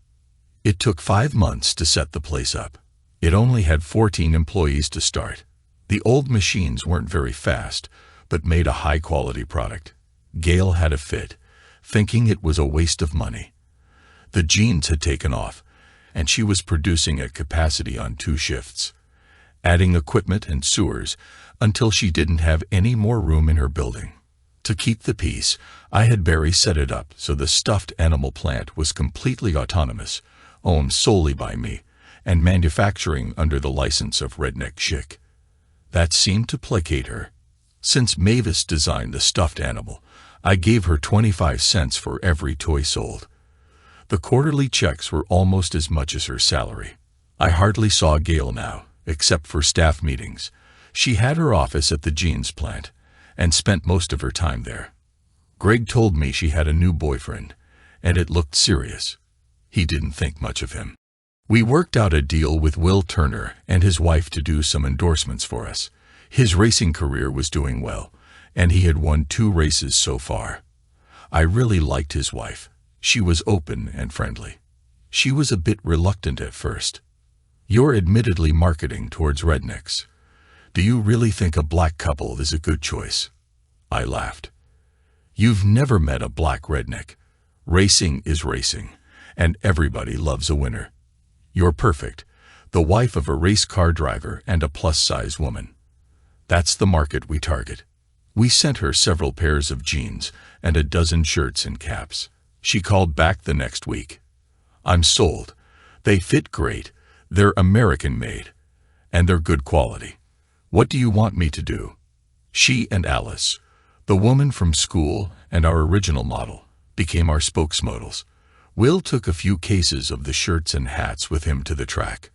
It took 5 months to set the place up. It only had 14 employees to start. The old machines weren't very fast, but made a high-quality product. Gail had a fit, thinking it was a waste of money. The jeans had taken off, and she was producing at capacity on 2 shifts, adding equipment and sewers until she didn't have any more room in her building. To keep the peace, I had Barry set it up so the stuffed animal plant was completely autonomous, owned solely by me, and manufacturing under the license of Redneck Chic. That seemed to placate her. Since Mavis designed the stuffed animal, I gave her 25 cents for every toy sold. The quarterly checks were almost as much as her salary. I hardly saw Gail now, except for staff meetings. She had her office at the jeans plant, and spent most of her time there. Greg told me she had a new boyfriend, and it looked serious. He didn't think much of him. We worked out a deal with Will Turner and his wife to do some endorsements for us. His racing career was doing well, and he had won 2 races so far. I really liked his wife. She was open and friendly. She was a bit reluctant at first. "You're admittedly marketing towards rednecks. Do you really think a black couple is a good choice?" I laughed. "You've never met a black redneck. Racing is racing, and everybody loves a winner. You're perfect, the wife of a race car driver and a plus-size woman. That's the market we target." We sent her several pairs of jeans and a dozen shirts and caps. She called back the next week. "I'm sold. They fit great, they're American-made, and they're good quality. What do you want me to do?" She and Alice, the woman from school and our original model, became our spokesmodels. Will took a few cases of the shirts and hats with him to the track.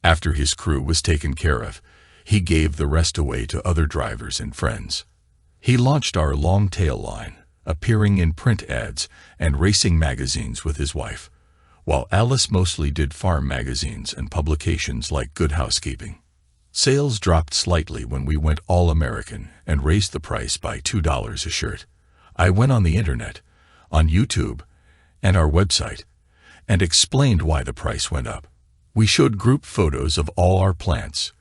After his crew was taken care of, he gave the rest away to other drivers and friends. He launched our long tail line, appearing in print ads and racing magazines with his wife, while Alice mostly did farm magazines and publications like Good Housekeeping. Sales dropped slightly when we went all-American and raised the price by $2 a shirt. I went on the internet, on YouTube, and our website, and explained why the price went up. We showed group photos of all our plants.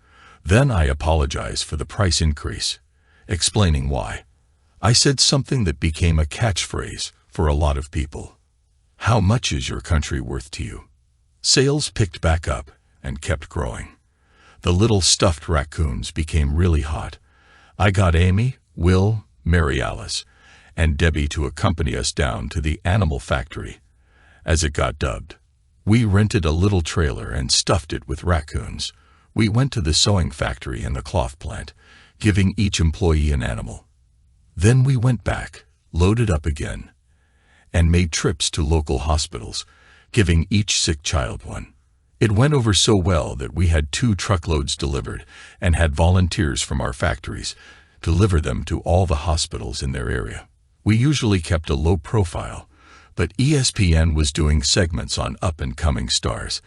Then I apologized for the price increase, explaining why. I said something that became a catchphrase for a lot of people. "How much is your country worth to you?" Sales picked back up and kept growing. The little stuffed raccoons became really hot. I got Amy, Will, Mary Alice, and Debbie to accompany us down to the animal factory, as it got dubbed. We rented a little trailer and stuffed it with raccoons. We went to the sewing factory and the cloth plant, giving each employee an animal. Then we went back, loaded up again, and made trips to local hospitals, giving each sick child one. It went over so well that we had 2 truckloads delivered and had volunteers from our factories deliver them to all the hospitals in their area. We usually kept a low profile, But ESPN was doing segments on up-and-coming stars,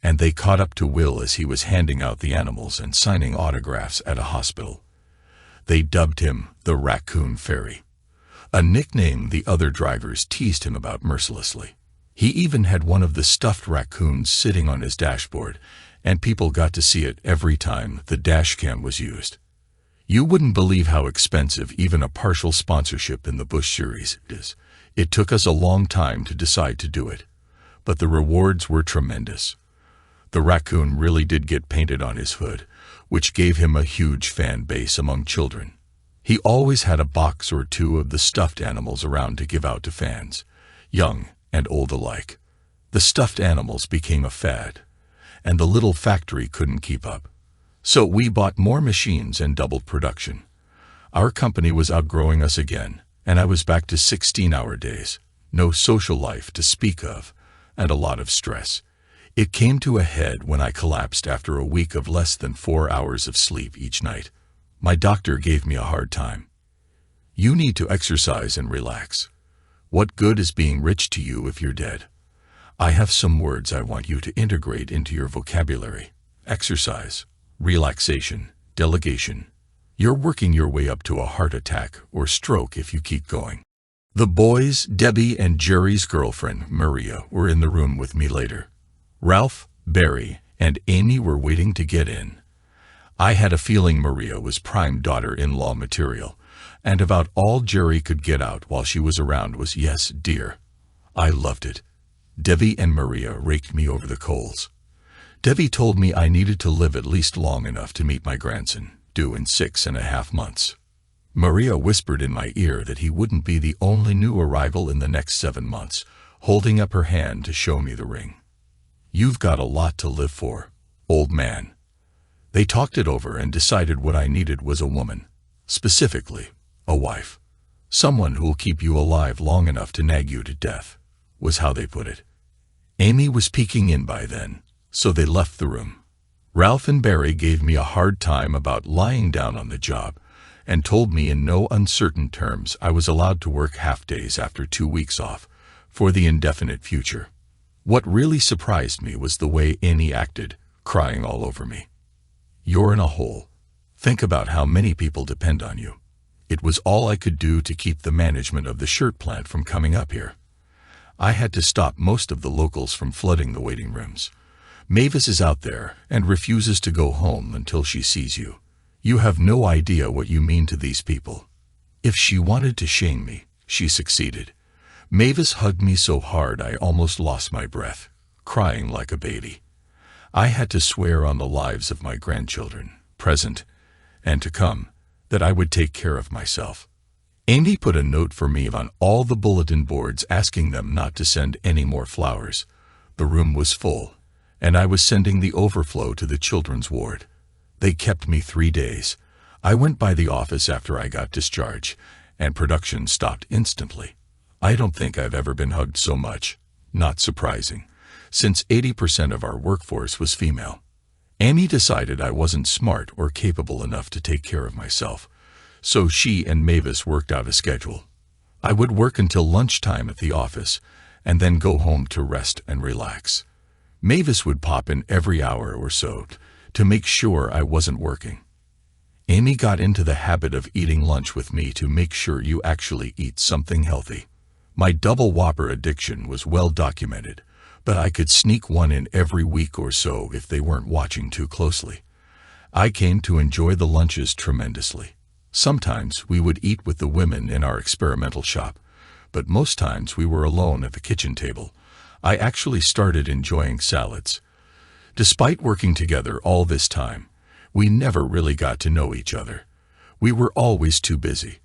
and they caught up to Will as he was handing out the animals and signing autographs at a hospital. They dubbed him the Raccoon Fairy, a nickname the other drivers teased him about mercilessly. He even had one of the stuffed raccoons sitting on his dashboard, and people got to see it every time the dashcam was used. You wouldn't believe how expensive even a partial sponsorship in the Busch Series is. It took us a long time to decide to do it, but the rewards were tremendous. The raccoon really did get painted on his hood, which gave him a huge fan base among children. He always had a box or two of the stuffed animals around to give out to fans, young and old alike. The stuffed animals became a fad, and the little factory couldn't keep up. So we bought more machines and doubled production. Our company was outgrowing us again, and I was back to 16-hour days, no social life to speak of, and a lot of stress. It came to a head when I collapsed after a week of less than 4 hours of sleep each night. My doctor gave me a hard time. You need to exercise and relax. What good is being rich to you if you're dead? I have some words I want you to integrate into your vocabulary. Exercise, relaxation, delegation. You're working your way up to a heart attack or stroke if you keep going. The boys, Debbie and Jerry's girlfriend, Maria, were in the room with me later. Ralph, Barry, and Amy were waiting to get in. I had a feeling Maria was prime daughter-in-law material, and about all Jerry could get out while she was around was "yes, dear." I loved it. Debbie and Maria raked me over the coals. Debbie told me I needed to live at least long enough to meet my grandson, due in 6.5 months. Maria whispered in my ear that he wouldn't be the only new arrival in the next 7 months, holding up her hand to show me the ring. You've got a lot to live for, old man. They talked it over and decided what I needed was a woman, specifically, a wife. Someone who'll keep you alive long enough to nag you to death, was how they put it. Amy was peeking in by then, so they left the room. Ralph and Barry gave me a hard time about lying down on the job, and told me in no uncertain terms I was allowed to work half-days after 2 weeks off, for the indefinite future. What really surprised me was the way Amy acted, crying all over me. You're in a hole. Think about how many people depend on you. It was all I could do to keep the management of the shirt plant from coming up here. I had to stop most of the locals from flooding the waiting rooms. Mavis is out there and refuses to go home until she sees you. You have no idea what you mean to these people. If she wanted to shame me, she succeeded. Mavis hugged me so hard I almost lost my breath, crying like a baby. I had to swear on the lives of my grandchildren, present and to come, that I would take care of myself. Amy put a note for me on all the bulletin boards asking them not to send any more flowers. The room was full, and I was sending the overflow to the children's ward. They kept me 3 days. I went by the office after I got discharged, and production stopped instantly. I don't think I've ever been hugged so much. Not surprising, since 80% of our workforce was female. Amy decided I wasn't smart or capable enough to take care of myself, so she and Mavis worked out a schedule. I would work until lunchtime at the office, and then go home to rest and relax. Mavis would pop in every hour or so to make sure I wasn't working. Amy got into the habit of eating lunch with me to make sure you actually eat something healthy. My double Whopper addiction was well documented, but I could sneak one in every week or so if they weren't watching too closely. I came to enjoy the lunches tremendously. Sometimes we would eat with the women in our experimental shop, but most times we were alone at the kitchen table. I actually started enjoying salads. Despite working together all this time, we never really got to know each other. We were always too busy.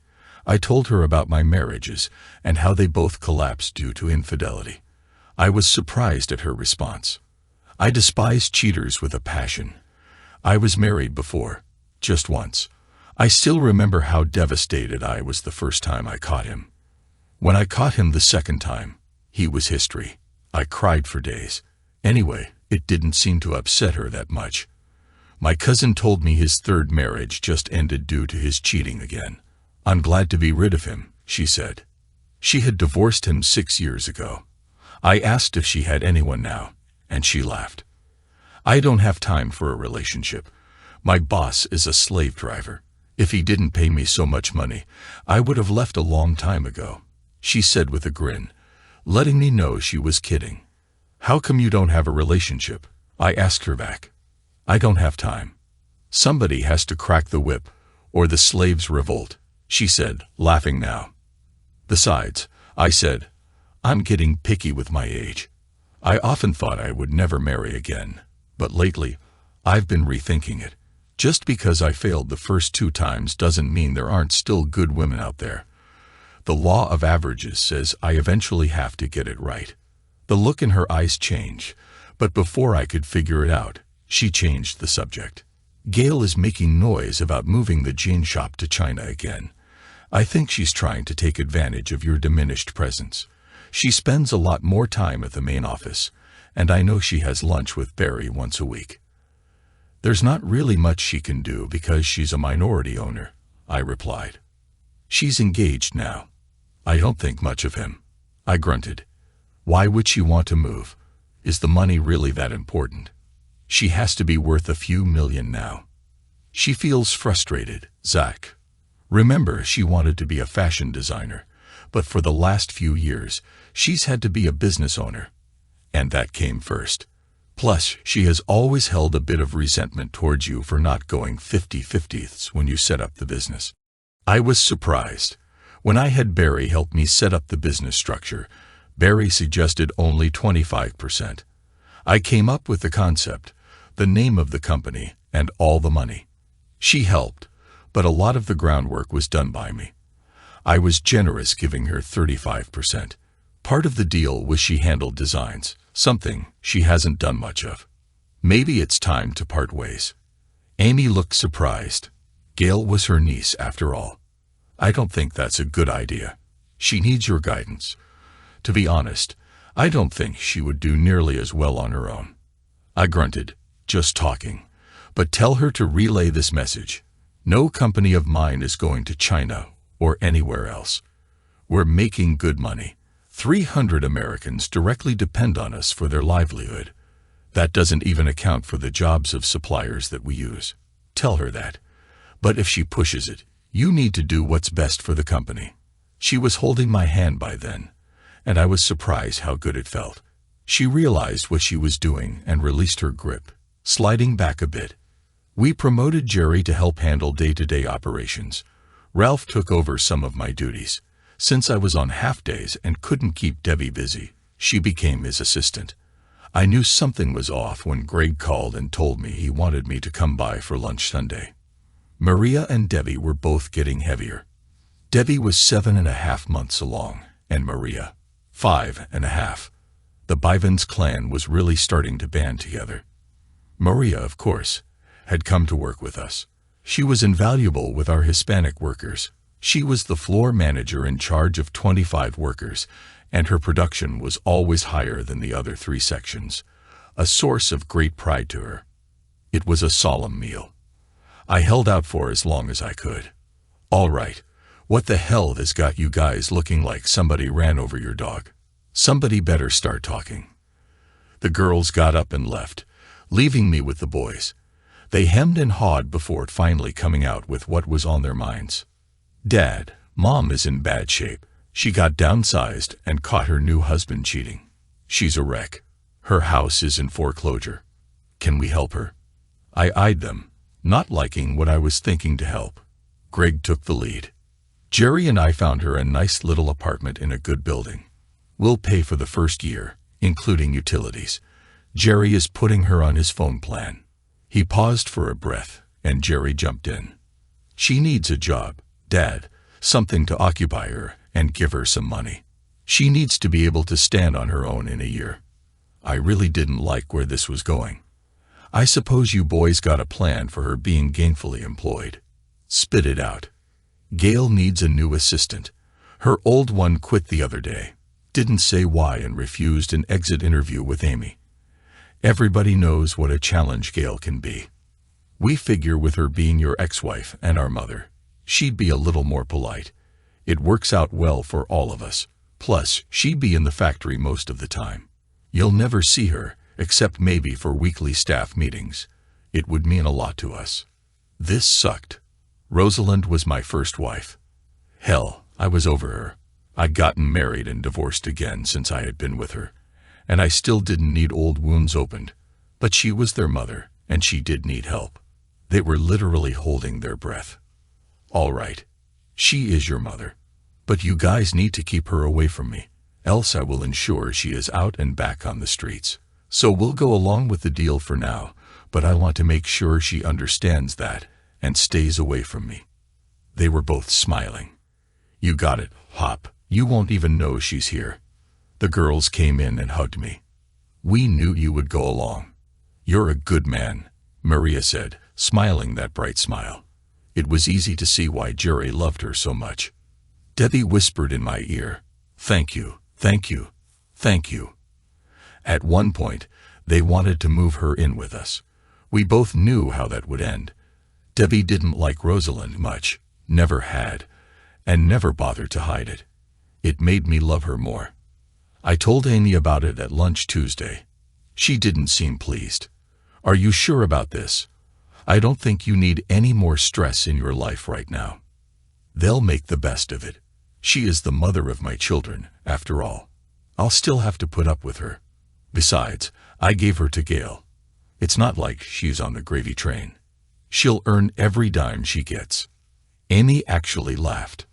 I told her about my marriages and how they both collapsed due to infidelity. I was surprised at her response. I despise cheaters with a passion. I was married before, just once. I still remember how devastated I was the first time I caught him. When I caught him the second time, he was history. I cried for days. Anyway, it didn't seem to upset her that much. My cousin told me his third marriage just ended due to his cheating again. I'm glad to be rid of him, she said. She had divorced him 6 years ago. I asked if she had anyone now, and she laughed. I don't have time for a relationship. My boss is a slave driver. If he didn't pay me so much money, I would have left a long time ago, she said with a grin, letting me know she was kidding. How come you don't have a relationship? I asked her back. I don't have time. Somebody has to crack the whip, or the slaves revolt, she said, laughing now. Besides, I said, I'm getting picky with my age. I often thought I would never marry again, but lately, I've been rethinking it. Just because I failed the first 2 times doesn't mean there aren't still good women out there. The law of averages says I eventually have to get it right. The look in her eyes changed, but before I could figure it out, she changed the subject. Gail is making noise about moving the jean shop to China again. I think she's trying to take advantage of your diminished presence. She spends a lot more time at the main office, and I know she has lunch with Barry once a week. There's not really much she can do because she's a minority owner, I replied. She's engaged now. I don't think much of him. I grunted. Why would she want to move? Is the money really that important? She has to be worth a few million now. She feels frustrated, Zach. Remember, she wanted to be a fashion designer, but for the last few years, she's had to be a business owner. And that came first. Plus, she has always held a bit of resentment towards you for not going 50-50ths when you set up the business. I was surprised. When I had Barry help me set up the business structure, Barry suggested only 25%. I came up with the concept, the name of the company, and all the money. She helped, but a lot of the groundwork was done by me. I was generous, giving her 35%. Part of the deal was she handled designs, something she hasn't done much of. Maybe it's time to part ways. Amy looked surprised. Gail was her niece after all. I don't think that's a good idea. She needs your guidance. To be honest, I don't think she would do nearly as well on her own. I grunted, just talking. But tell her to relay this message. No company of mine is going to China or anywhere else. We're making good money. 300 Americans directly depend on us for their livelihood. That doesn't even account for the jobs of suppliers that we use. Tell her that. But if she pushes it, you need to do what's best for the company. She was holding my hand by then, and I was surprised how good it felt. She realized what she was doing and released her grip, sliding back a bit. We promoted Jerry to help handle day-to-day operations. Ralph took over some of my duties. Since I was on half-days and couldn't keep Debbie busy, she became his assistant. I knew something was off when Greg called and told me he wanted me to come by for lunch Sunday. Maria and Debbie were both getting heavier. Debbie was 7.5 months along, and Maria, 5.5. The Bivens clan was really starting to band together. Maria, of course, had come to work with us. She was invaluable with our Hispanic workers. She was the floor manager in charge of 25 workers, and her production was always higher than the other 3 sections, a source of great pride to her. It was a solemn meal. I held out for as long as I could. All right, what the hell has got you guys looking like somebody ran over your dog? Somebody better start talking. The girls got up and left, leaving me with the boys. They hemmed and hawed before finally coming out with what was on their minds. Dad, Mom is in bad shape. She got downsized and caught her new husband cheating. She's a wreck. Her house is in foreclosure. Can we help her? I eyed them, not liking what I was thinking to help. Greg took the lead. Jerry and I found her a nice little apartment in a good building. We'll pay for the first year, including utilities. Jerry is putting her on his phone plan. He paused for a breath, and Jerry jumped in. She needs a job, Dad, something to occupy her and give her some money. She needs to be able to stand on her own in a year. I really didn't like where this was going. I suppose you boys got a plan for her being gainfully employed. Spit it out. Gail needs a new assistant. Her old one quit the other day. Didn't say why and refused an exit interview with Amy. Everybody knows what a challenge Gail can be. We figure with her being your ex-wife and our mother, she'd be a little more polite. It works out well for all of us. Plus, she'd be in the factory most of the time. You'll never see her, except maybe for weekly staff meetings. It would mean a lot to us. This sucked. Rosalind was my first wife. Hell, I was over her. I'd gotten married and divorced again since I had been with her. And I still didn't need old wounds opened. But she was their mother, and she did need help. They were literally holding their breath. All right. She is your mother. But you guys need to keep her away from me, else I will ensure she is out and back on the streets. So we'll go along with the deal for now, but I want to make sure she understands that and stays away from me. They were both smiling. You got it, Hop. You won't even know she's here. The girls came in and hugged me. We knew you would go along. You're a good man, Maria said, smiling that bright smile. It was easy to see why Jerry loved her so much. Debbie whispered in my ear, "Thank you, thank you, thank you." At one point, they wanted to move her in with us. We both knew how that would end. Debbie didn't like Rosalind much, never had, and never bothered to hide it. It made me love her more. I told Amy about it at lunch Tuesday. She didn't seem pleased. Are you sure about this? I don't think you need any more stress in your life right now. They'll make the best of it. She is the mother of my children, after all. I'll still have to put up with her. Besides, I gave her to Gail. It's not like she's on the gravy train. She'll earn every dime she gets. Amy actually laughed.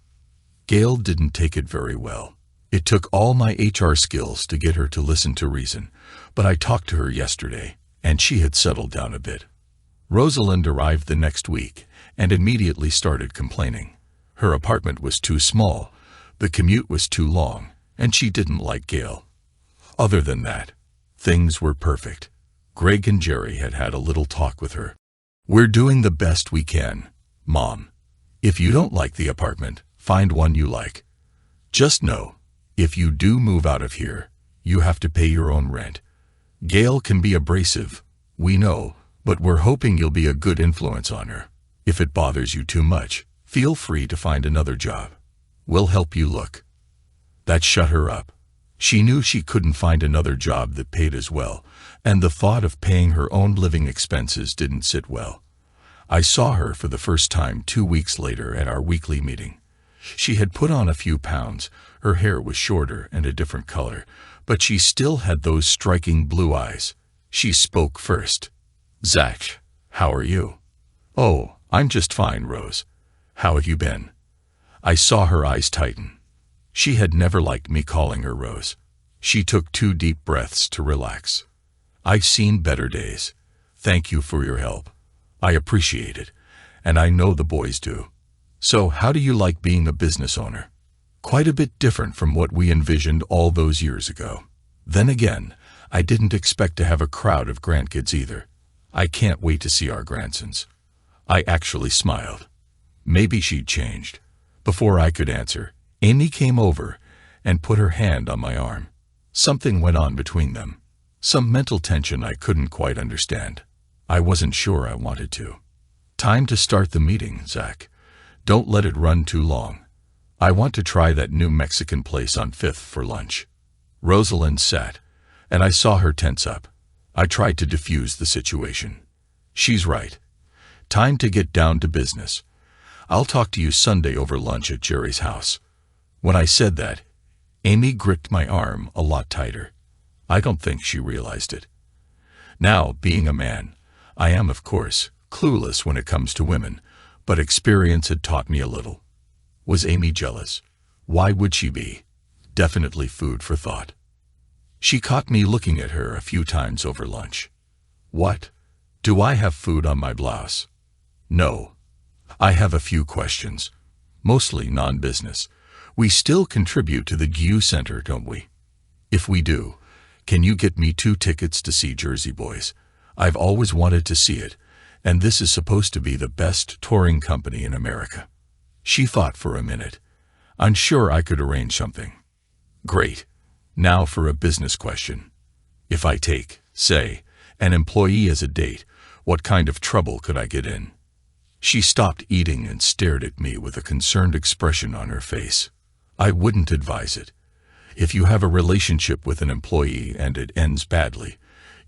Gail didn't take it very well. It took all my HR skills to get her to listen to reason, but I talked to her yesterday, and she had settled down a bit. Rosalind arrived the next week and immediately started complaining. Her apartment was too small, the commute was too long, and she didn't like Gail. Other than that, things were perfect. Greg and Jerry had had a little talk with her. We're doing the best we can, Mom. If you don't like the apartment, find one you like. Just know, if you do move out of here, you have to pay your own rent. Gail can be abrasive, we know, but we're hoping you'll be a good influence on her. If it bothers you too much, feel free to find another job. We'll help you look. That shut her up. She knew she couldn't find another job that paid as well, and the thought of paying her own living expenses didn't sit well. I saw her for the first time 2 weeks later at our weekly meeting. She had put on a few pounds, her hair was shorter and a different color, but she still had those striking blue eyes. She spoke first. "Zach, how are you?" "Oh, I'm just fine, Rose. How have you been?" I saw her eyes tighten. She had never liked me calling her Rose. She took 2 deep breaths to relax. "I've seen better days. Thank you for your help. I appreciate it, and I know the boys do. So how do you like being a business owner?" "Quite a bit different from what we envisioned all those years ago. Then again, I didn't expect to have a crowd of grandkids either. I can't wait to see our grandsons." I actually smiled. Maybe she'd changed. Before I could answer, Amy came over and put her hand on my arm. Something went on between them. Some mental tension I couldn't quite understand. I wasn't sure I wanted to. "Time to start the meeting, Zach. Don't let it run too long. I want to try that new Mexican place on 5th for lunch." Rosalind sat, and I saw her tense up. I tried to diffuse the situation. "She's right. Time to get down to business. I'll talk to you Sunday over lunch at Jerry's house." When I said that, Amy gripped my arm a lot tighter. I don't think she realized it. Now, being a man, I am, of course, clueless when it comes to women, but experience had taught me a little. Was Amy jealous? Why would she be? Definitely food for thought. She caught me looking at her a few times over lunch. "What? Do I have food on my blouse?" "No. I have a few questions. Mostly non-business. We still contribute to the GU Center, don't we? If we do, can you get me 2 tickets to see Jersey Boys? I've always wanted to see it, and this is supposed to be the best touring company in America." She thought for a minute. "I'm sure I could arrange something." "Great. Now for a business question. If I take, say, an employee as a date, what kind of trouble could I get in?" She stopped eating and stared at me with a concerned expression on her face. I wouldn't advise it. If you have a relationship with an employee and it ends badly,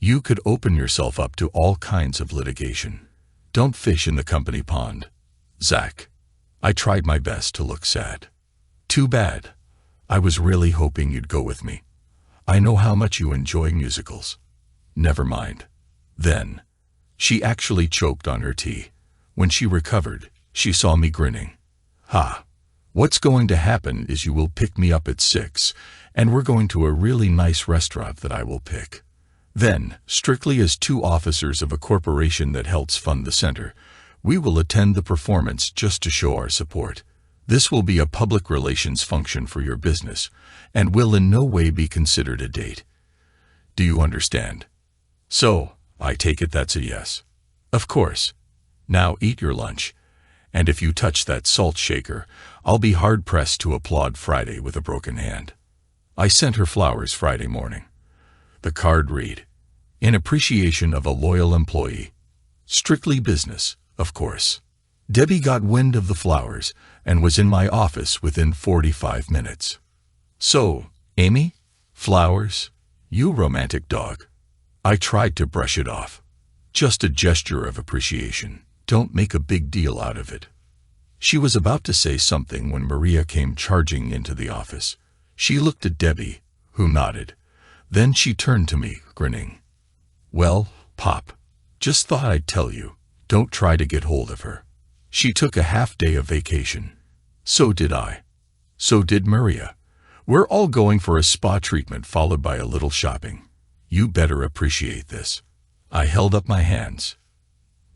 you could open yourself up to all kinds of litigation. Don't fish in the company pond. Zach. I tried my best to look sad. Too bad. I was really hoping you'd go with me. I know how much you enjoy musicals. Never mind. Then, she actually choked on her tea. When she recovered, she saw me grinning. Ha! What's going to happen is you will pick me up at 6, and we're going to a really nice restaurant that I will pick. Then, strictly as two officers of a corporation that helps fund the center, we will attend the performance just to show our support. This will be a public relations function for your business, and will in no way be considered a date. Do you understand? So, I take it that's a yes. Of course. Now eat your lunch, and if you touch that salt shaker, I'll be hard-pressed to applaud Friday with a broken hand. I sent her flowers Friday morning. The card read, "In appreciation of a loyal employee. Strictly business, of course." Debbie got wind of the flowers and was in my office within 45 minutes. "So, Amy? Flowers? You romantic dog." I tried to brush it off. "Just a gesture of appreciation. Don't make a big deal out of it." She was about to say something when Maria came charging into the office. She looked at Debbie, who nodded. Then she turned to me, grinning. "Well, Pop, just thought I'd tell you, don't try to get hold of her. She took a half-day of vacation. So did I. So did Maria. We're all going for a spa treatment followed by a little shopping. You better appreciate this." I held up my hands.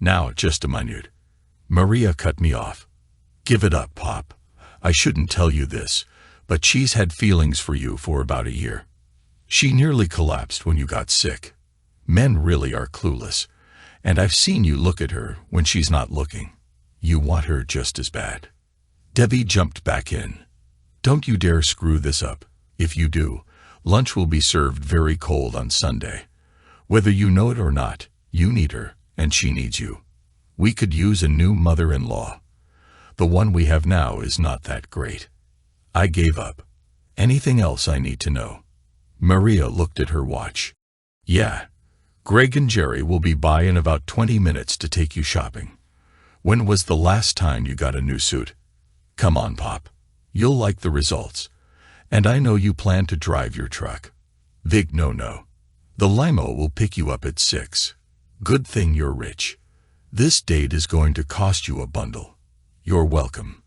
"Now, just a minute." Maria cut me off. "Give it up, Pop. I shouldn't tell you this, but she's had feelings for you for about a year. She nearly collapsed when you got sick. Men really are clueless, and I've seen you look at her when she's not looking. You want her just as bad." Debbie jumped back in. "Don't you dare screw this up. If you do, lunch will be served very cold on Sunday. Whether you know it or not, you need her, and she needs you. We could use a new mother-in-law. The one we have now is not that great." I gave up. "Anything else I need to know?" Maria looked at her watch. "Yeah. Greg and Jerry will be by in about 20 minutes to take you shopping. When was the last time you got a new suit? Come on, Pop. You'll like the results. And I know you plan to drive your truck. Vig, no. The limo will pick you up at 6. Good thing you're rich. This date is going to cost you a bundle. You're welcome.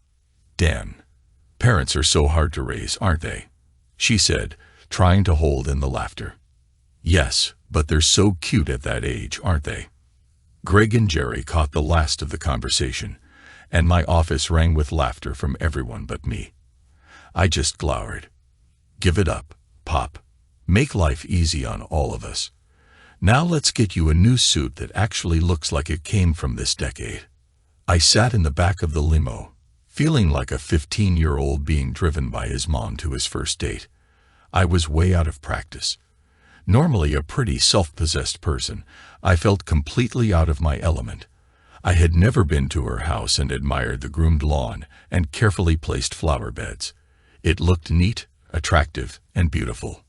Dan. Parents are so hard to raise, aren't they?" she said, trying to hold in the laughter. "Yes, but they're so cute at that age, aren't they?" Greg and Jerry caught the last of the conversation, and my office rang with laughter from everyone but me. I just glowered. "Give it up, Pop. Make life easy on all of us. Now let's get you a new suit that actually looks like it came from this decade." I sat in the back of the limo, feeling like a 15-year-old being driven by his mom to his first date. I was way out of practice. Normally a pretty self-possessed person, I felt completely out of my element. I had never been to her house and admired the groomed lawn and carefully placed flower beds. It looked neat, attractive, and beautiful.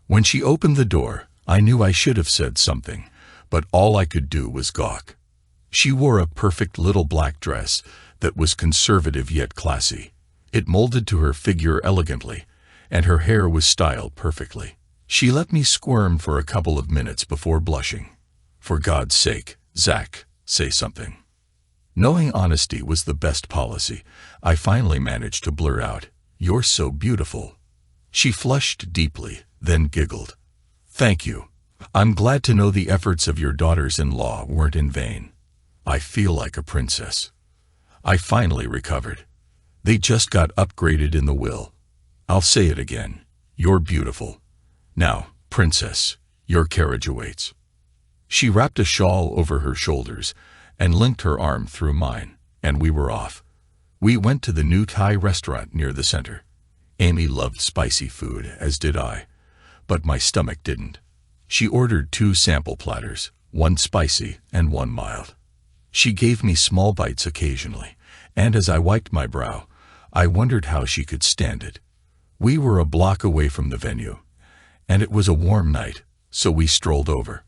When she opened the door, I knew I should have said something, but all I could do was gawk. She wore a perfect little black dress that was conservative yet classy. It molded to her figure elegantly, and her hair was styled perfectly. She let me squirm for a couple of minutes before blushing. "For God's sake, Zach, say something." Knowing honesty was the best policy, I finally managed to blur out, "You're so beautiful." She flushed deeply, then giggled. "Thank you. I'm glad to know the efforts of your daughters-in-law weren't in vain. I feel like a princess." I finally recovered. "They just got upgraded in the will. I'll say it again. You're beautiful. Now, princess, your carriage awaits." She wrapped a shawl over her shoulders and linked her arm through mine, and we were off. We went to the new Thai restaurant near the center. Amy loved spicy food, as did I, but my stomach didn't. She ordered 2 sample platters, one spicy and one mild. She gave me small bites occasionally, and as I wiped my brow, I wondered how she could stand it. We were a block away from the venue, and it was a warm night, so we strolled over.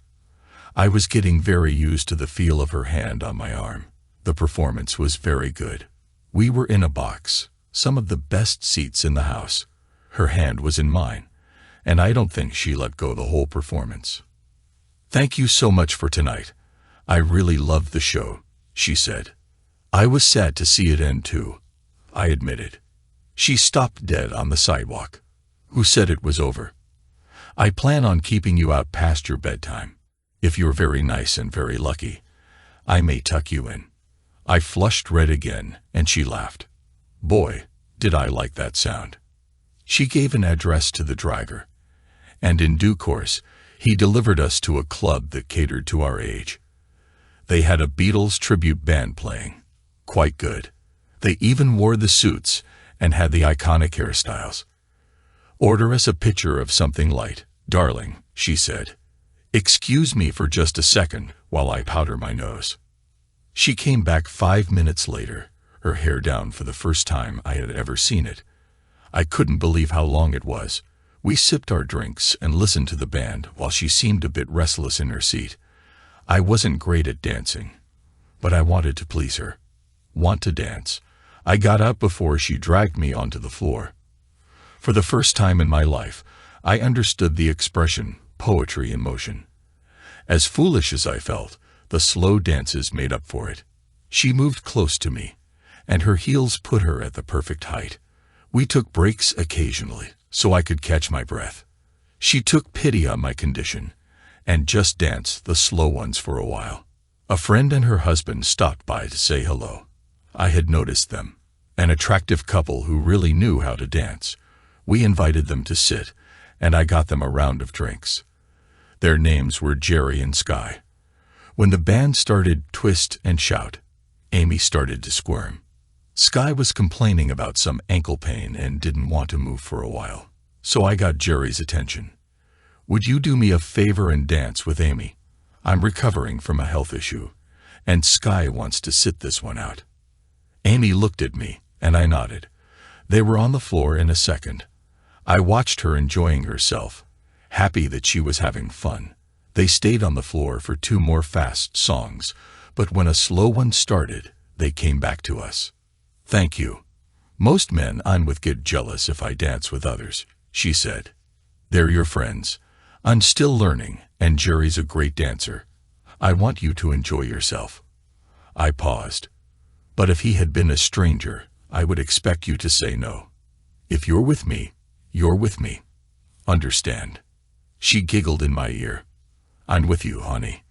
I was getting very used to the feel of her hand on my arm. The performance was very good. We were in a box, some of the best seats in the house. Her hand was in mine, and I don't think she let go the whole performance. "Thank you so much for tonight. I really loved the show," she said. "I was sad to see it end too," I admitted. She stopped dead on the sidewalk. "Who said it was over? I plan on keeping you out past your bedtime. If you're very nice and very lucky, I may tuck you in." I flushed red again, and she laughed. Boy, did I like that sound. She gave an address to the driver, and in due course, he delivered us to a club that catered to our age. They had a Beatles tribute band playing. Quite good. They even wore the suits and had the iconic hairstyles. "Order us a pitcher of something light, darling," she said. "Excuse me for just a second while I powder my nose." She came back 5 minutes later, her hair down for the first time I had ever seen it. I couldn't believe how long it was. We sipped our drinks and listened to the band while she seemed a bit restless in her seat. I wasn't great at dancing, but I wanted to please her. Want to dance. I got up before she dragged me onto the floor. For the first time in my life, I understood the expression, poetry in motion. As foolish as I felt, the slow dances made up for it. She moved close to me, and her heels put her at the perfect height. We took breaks occasionally, so I could catch my breath. She took pity on my condition, and just danced the slow ones for a while. A friend and her husband stopped by to say hello. I had noticed them, an attractive couple who really knew how to dance. We invited them to sit, and I got them a round of drinks. Their names were Jerry and Sky. When the band started Twist and Shout, Amy started to squirm. Sky was complaining about some ankle pain and didn't want to move for a while, so I got Jerry's attention. "Would you do me a favor and dance with Amy? I'm recovering from a health issue, and Sky wants to sit this one out." Amy looked at me, and I nodded. They were on the floor in a second. I watched her enjoying herself, happy that she was having fun. They stayed on the floor for 2 more fast songs, but when a slow one started, they came back to us. "Thank you. Most men I'm with get jealous if I dance with others," she said. "They're your friends. I'm still learning, and Jerry's a great dancer. I want you to enjoy yourself." I paused. "But if he had been a stranger, I would expect you to say no. If you're with me, you're with me. Understand?" She giggled in my ear. "I'm with you, honey."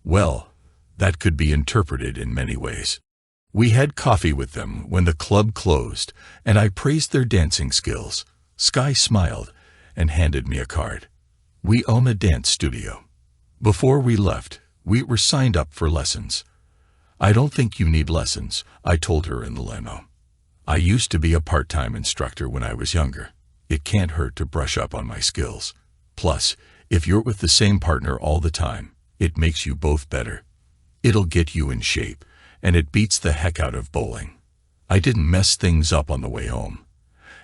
Well, that could be interpreted in many ways. We had coffee with them when the club closed, and I praised their dancing skills. Sky smiled and handed me a card. "We own a dance studio." Before we left, we were signed up for lessons. "I don't think you need lessons," I told her in the limo. "I used to be a part-time instructor when I was younger. It can't hurt to brush up on my skills. Plus, if you're with the same partner all the time, it makes you both better. It'll get you in shape, and it beats the heck out of bowling." I didn't mess things up on the way home.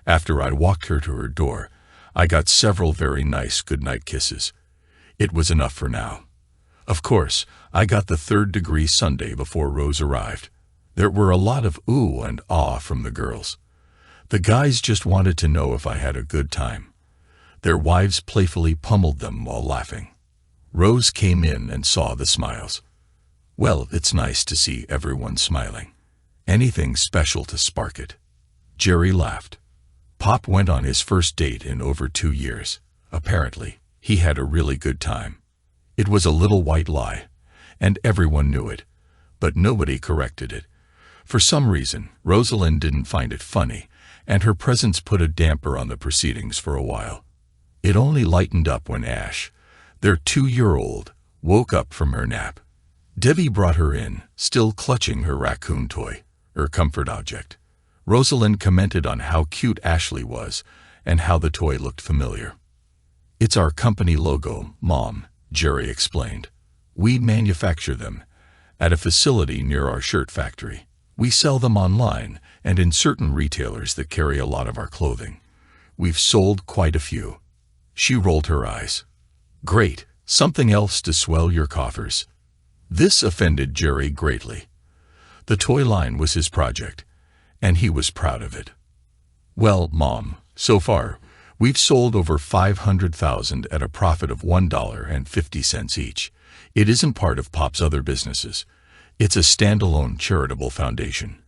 After I walked her to her door, I got several very nice goodnight kisses. It was enough for now. Of course, I got the 3rd-degree sundae before Rose arrived. There were a lot of ooh and ah from the girls. The guys just wanted to know if I had a good time. Their wives playfully pummeled them while laughing. Rose came in and saw the smiles. "Well, it's nice to see everyone smiling. Anything special to spark it." Jerry laughed. Pop went on his first date in over 2 years. Apparently, he had a really good time. It was a little white lie, and everyone knew it, but nobody corrected it. For some reason, Rosalind didn't find it funny, and her presence put a damper on the proceedings for a while. It only lightened up when Ash, their 2-year-old, woke up from her nap. Debbie brought her in, still clutching her raccoon toy, her comfort object. Rosalind commented on how cute Ashley was and how the toy looked familiar. "It's our company logo, Mom," Jerry explained. "We manufacture them, at a facility near our shirt factory. We sell them online and in certain retailers that carry a lot of our clothing. We've sold quite a few." She rolled her eyes. "Great, something else to swell your coffers." This offended Jerry greatly. The toy line was his project, and he was proud of it. "Well, Mom, so far, we've sold over 500,000 at a profit of $1.50 each. It isn't part of Pop's other businesses. It's a standalone charitable foundation.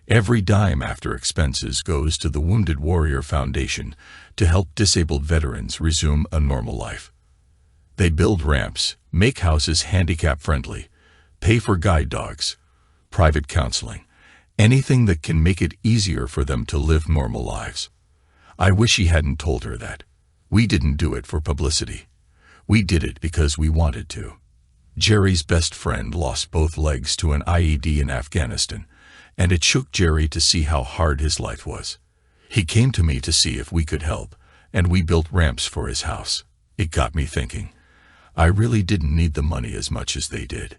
Every dime after expenses goes to the Wounded Warrior Foundation to help disabled veterans resume a normal life. They build ramps, make houses handicap-friendly, pay for guide dogs, private counseling, anything that can make it easier for them to live normal lives." I wish he hadn't told her that. We didn't do it for publicity. We did it because we wanted to. Jerry's best friend lost both legs to an IED in Afghanistan, and it shook Jerry to see how hard his life was. He came to me to see if we could help, and we built ramps for his house. It got me thinking. I really didn't need the money as much as they did.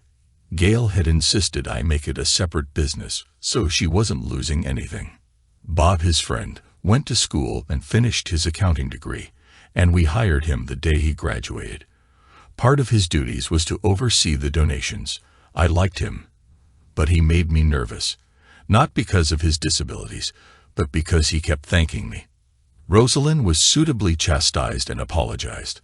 Gail had insisted I make it a separate business, so she wasn't losing anything. Bob, his friend, went to school and finished his accounting degree, and we hired him the day he graduated. Part of his duties was to oversee the donations. I liked him, but he made me nervous, not because of his disabilities, but because he kept thanking me. Rosalind was suitably chastised and apologized.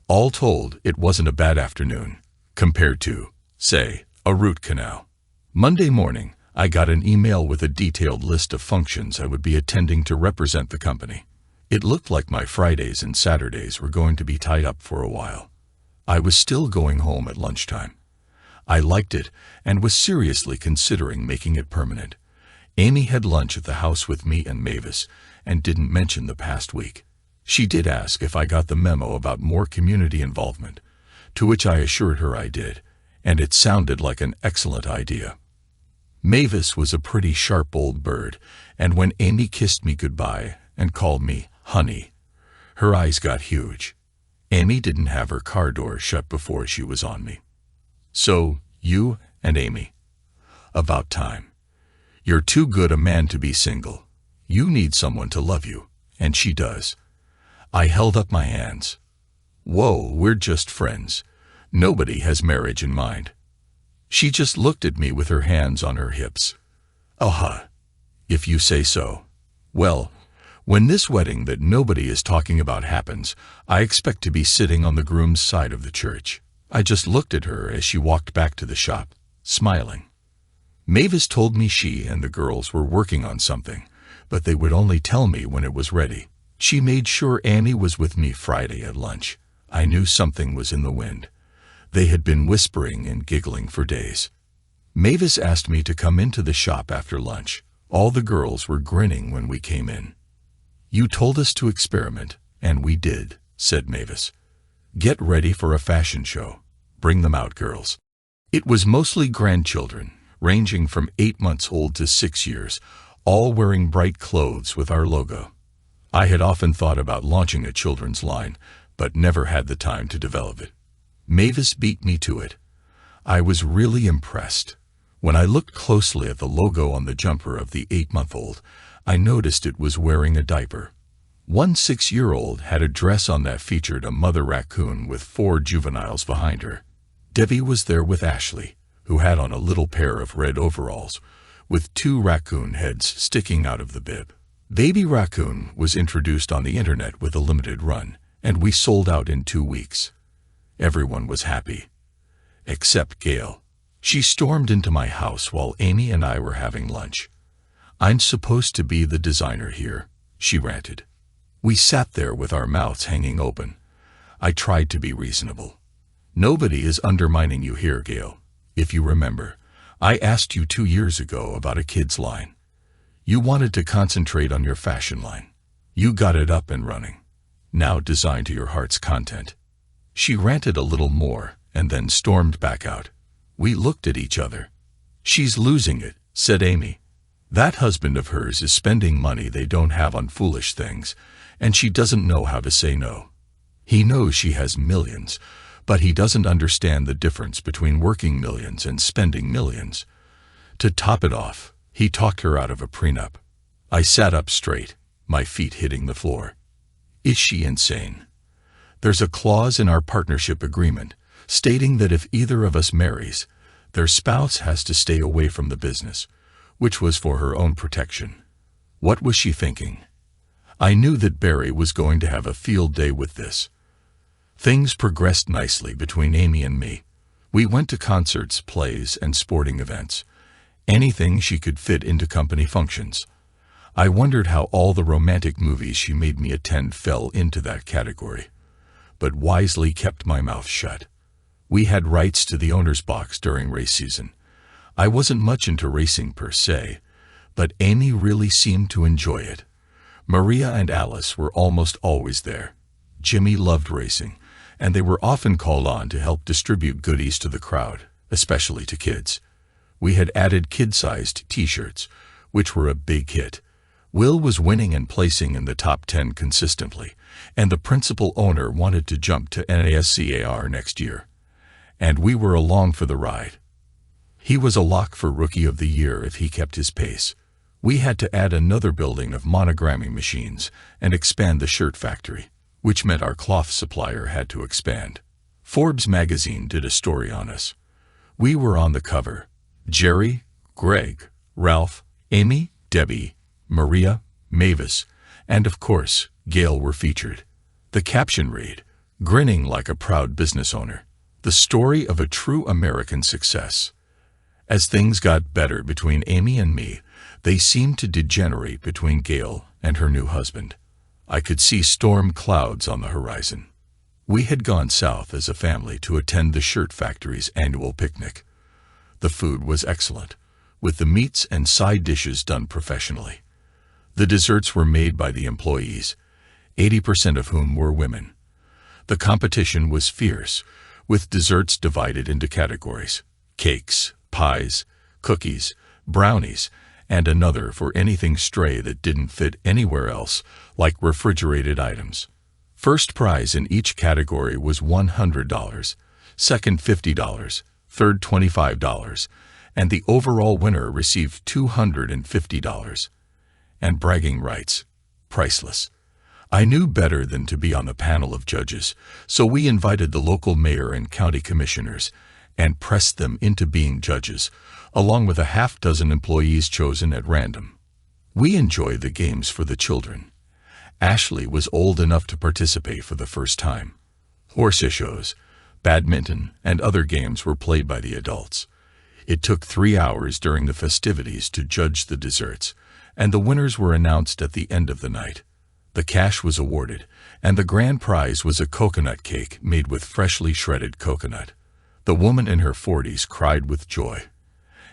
All told, it wasn't a bad afternoon, compared to, say, a root canal. Monday morning, I got an email with a detailed list of functions I would be attending to represent the company. It looked like my Fridays and Saturdays were going to be tied up for a while. I was still going home at lunchtime. I liked it and was seriously considering making it permanent. Amy had lunch at the house with me and Mavis and didn't mention the past week. She did ask if I got the memo about more community involvement, to which I assured her I did, and it sounded like an excellent idea. Mavis was a pretty sharp old bird, and when Amy kissed me goodbye and called me honey, her eyes got huge. Amy didn't have her car door shut before she was on me. "So, you and Amy. About time. You're too good a man to be single. You need someone to love you, and she does." I held up my hands. "Whoa, we're just friends. Nobody has marriage in mind." She just looked at me with her hands on her hips. If you say so. Well, when this wedding that nobody is talking about happens, I expect to be sitting on the groom's side of the church. I just looked at her as she walked back to the shop, smiling. Mavis told me she and the girls were working on something, but they would only tell me when it was ready. She made sure Annie was with me Friday at lunch. I knew something was in the wind. They had been whispering and giggling for days. Mavis asked me to come into the shop after lunch. All the girls were grinning when we came in. "You told us to experiment, and we did," said Mavis. "Get ready for a fashion show. Bring them out, girls." It was mostly grandchildren, ranging from 8 months old to 6 years, all wearing bright clothes with our logo. I had often thought about launching a children's line, but never had the time to develop it. Mavis beat me to it. I was really impressed. When I looked closely at the logo on the jumper of the 8-month-old, I noticed it was wearing a diaper. One 6-year-old had a dress on that featured a mother raccoon with 4 juveniles behind her. Debbie was there with Ashley, who had on a little pair of red overalls, with 2 raccoon heads sticking out of the bib. Baby Raccoon was introduced on the internet with a limited run, and we sold out in 2 weeks. Everyone was happy. Except Gail. She stormed into my house while Amy and I were having lunch. "I'm supposed to be the designer here," she ranted. We sat there with our mouths hanging open. I tried to be reasonable. "Nobody is undermining you here, Gail. If you remember, I asked you 2 years ago about a kids' line. You wanted to concentrate on your fashion line. You got it up and running. Now design to your heart's content." She ranted a little more and then stormed back out. We looked at each other. "She's losing it," said Amy. "That husband of hers is spending money they don't have on foolish things, and she doesn't know how to say no. He knows she has millions, But he doesn't understand the difference between working millions and spending millions. To top it off, he talked her out of a prenup. I sat up straight, my feet hitting the floor. Is she insane? There's a clause in our partnership agreement stating that if either of us marries, their spouse has to stay away from the business, which was for her own protection. What was she thinking? I knew that Barry was going to have a field day with this. Things progressed nicely between Amy and me. We went to concerts, plays, and sporting events. Anything she could fit into company functions. I wondered how all the romantic movies she made me attend fell into that category, but wisely kept my mouth shut. We had rights to the owner's box during race season. I wasn't much into racing per se, but Amy really seemed to enjoy it. Maria and Alice were almost always there. Jimmy loved racing, and they were often called on to help distribute goodies to the crowd, especially to kids. We had added kid-sized t-shirts, which were a big hit. Will was winning and placing in the top 10 consistently, and the principal owner wanted to jump to NASCAR next year. And we were along for the ride. He was a lock for Rookie of the Year if he kept his pace. We had to add another building of monogramming machines and expand the shirt factory, which meant our cloth supplier had to expand. Forbes magazine did a story on us. We were on the cover. Jerry, Greg, Ralph, Amy, Debbie, Maria, Mavis, and of course, Gail were featured. The caption read, "Grinning like a proud business owner. The story of a true American success." As things got better between Amy and me, they seemed to degenerate between Gail and her new husband. I could see storm clouds on the horizon. We had gone south as a family to attend the shirt factory's annual picnic. The food was excellent, with the meats and side dishes done professionally. The desserts were made by the employees, 80% of whom were women. The competition was fierce, with desserts divided into categories: cakes, pies, cookies, brownies, and another for anything stray that didn't fit anywhere else, like refrigerated items. First prize in each category was $100, second $50, third $25, and the overall winner received $250. And bragging rights, priceless. I knew better than to be on the panel of judges, so we invited the local mayor and county commissioners and pressed them into being judges, along with a half-dozen employees chosen at random. We enjoyed the games for the children. Ashley was old enough to participate for the first time. Horse shows, badminton, and other games were played by the adults. It took 3 hours during the festivities to judge the desserts, and the winners were announced at the end of the night. The cash was awarded, and the grand prize was a coconut cake made with freshly shredded coconut. The woman in her 40s cried with joy.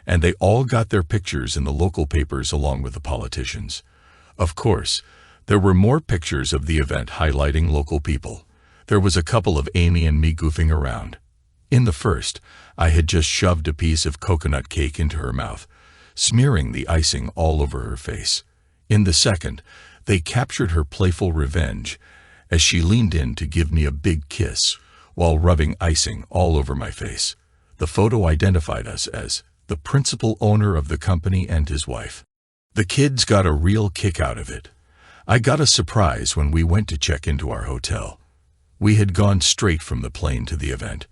And they all got their pictures in the local papers along with the politicians. Of course, there were more pictures of the event highlighting local people. There was a couple of Amy and me goofing around. In the first, I had just shoved a piece of coconut cake into her mouth, smearing the icing all over her face. In the second, they captured her playful revenge as she leaned in to give me a big kiss while rubbing icing all over my face. The photo identified us as the principal owner of the company and his wife. The kids got a real kick out of it. I got a surprise when we went to check into our hotel. We had gone straight from the plane to the event,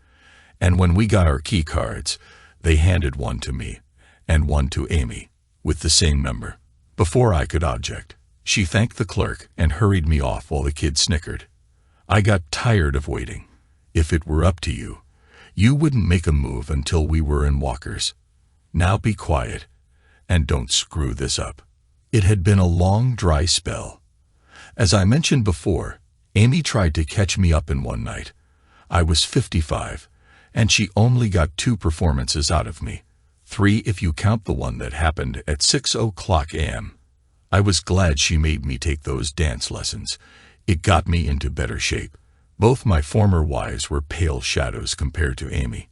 and when we got our key cards, they handed one to me and one to Amy, with the same number. Before I could object, she thanked the clerk and hurried me off while the kids snickered. I got tired of waiting. If it were up to you, you wouldn't make a move until we were in walkers. Now be quiet, and don't screw this up. It had been a long, dry spell. As I mentioned before, Amy tried to catch me up in one night. I was 55, and she only got 2 performances out of me. 3 if you count the one that happened at 6:00 a.m. I was glad she made me take those dance lessons. It got me into better shape. Both my former wives were pale shadows compared to Amy.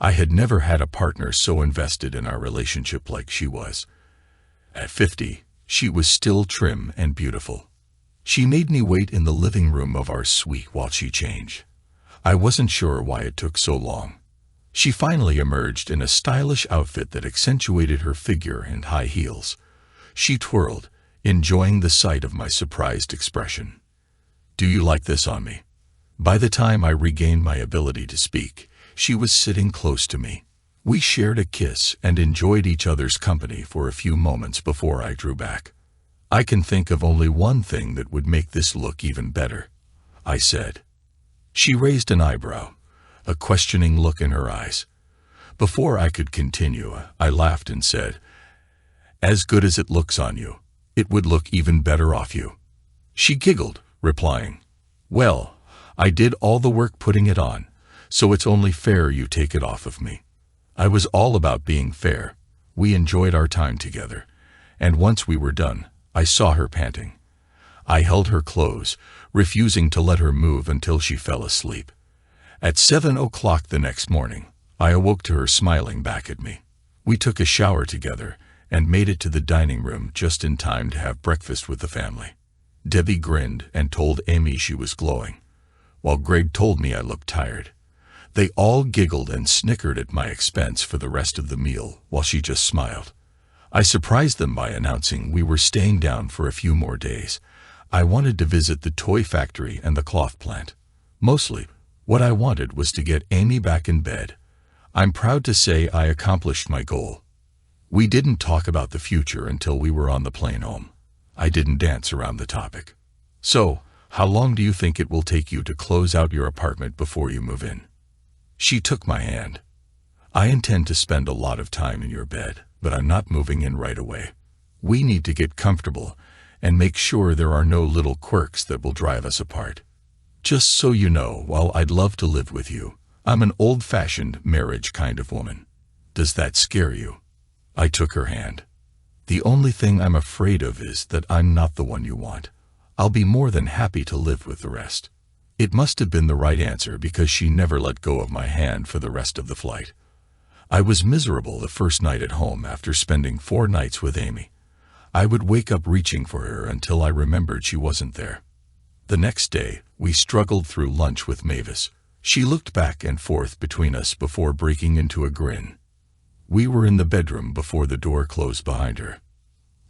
I had never had a partner so invested in our relationship like she was. At 50, she was still trim and beautiful. She made me wait in the living room of our suite while she changed. I wasn't sure why it took so long. She finally emerged in a stylish outfit that accentuated her figure and high heels. She twirled, enjoying the sight of my surprised expression. "Do you like this on me?" By the time I regained my ability to speak, she was sitting close to me. We shared a kiss and enjoyed each other's company for a few moments before I drew back. "I can think of only one thing that would make this look even better," I said. She raised an eyebrow, a questioning look in her eyes. Before I could continue, I laughed and said, "As good as it looks on you, it would look even better off you." She giggled, replying, "Well, I did all the work putting it on, so it's only fair you take it off of me." I was all about being fair. We enjoyed our time together, and once we were done, I saw her panting. I held her close, refusing to let her move until she fell asleep. At 7 o'clock the next morning, I awoke to her smiling back at me. We took a shower together and made it to the dining room just in time to have breakfast with the family. Debbie grinned and told Amy she was glowing, while Greg told me I looked tired. They all giggled and snickered at my expense for the rest of the meal, while she just smiled. I surprised them by announcing we were staying down for a few more days. I wanted to visit the toy factory and the cloth plant. Mostly, what I wanted was to get Amy back in bed. I'm proud to say I accomplished my goal. We didn't talk about the future until we were on the plane home. I didn't dance around the topic. "So, how long do you think it will take you to close out your apartment before you move in?" She took my hand. "I intend to spend a lot of time in your bed, but I'm not moving in right away. We need to get comfortable and make sure there are no little quirks that will drive us apart. Just so you know, while I'd love to live with you, I'm an old-fashioned marriage kind of woman. Does that scare you?" I took her hand. "The only thing I'm afraid of is that I'm not the one you want. I'll be more than happy to live with the rest." It must have been the right answer because she never let go of my hand for the rest of the flight. I was miserable the first night at home after spending 4 nights with Amy. I would wake up reaching for her until I remembered she wasn't there. The next day, we struggled through lunch with Mavis. She looked back and forth between us before breaking into a grin. We were in the bedroom before the door closed behind her.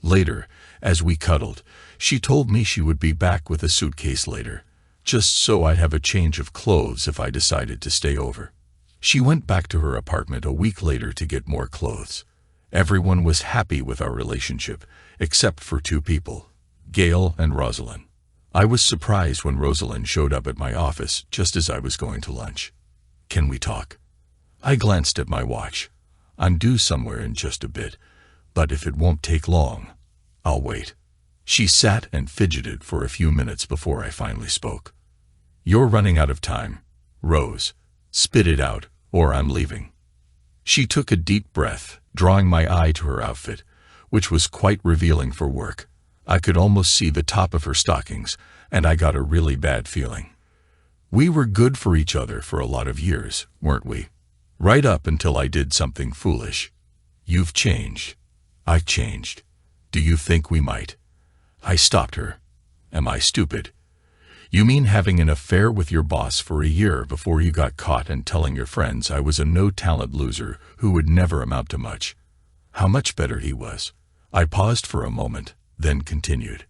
Later, as we cuddled, she told me she would be back with a suitcase later, just so I'd have a change of clothes if I decided to stay over. She went back to her apartment a week later to get more clothes. Everyone was happy with our relationship, except for 2 people, Gail and Rosalind. I was surprised when Rosalind showed up at my office just as I was going to lunch. "Can we talk?" I glanced at my watch. "I'm due somewhere in just a bit, but if it won't take long, I'll wait." She sat and fidgeted for a few minutes before I finally spoke. "You're running out of time, Rose. Spit it out, or I'm leaving." She took a deep breath, drawing my eye to her outfit, which was quite revealing for work. I could almost see the top of her stockings, and I got a really bad feeling. We were good for each other for a lot of years, weren't we? Right up until I did something foolish. "You've changed. I've changed. Do you think we might?" I stopped her. "Am I stupid? You mean having an affair with your boss for a year before you got caught and telling your friends I was a no-talent loser who would never amount to much? How much better he was." I paused for a moment, then continued.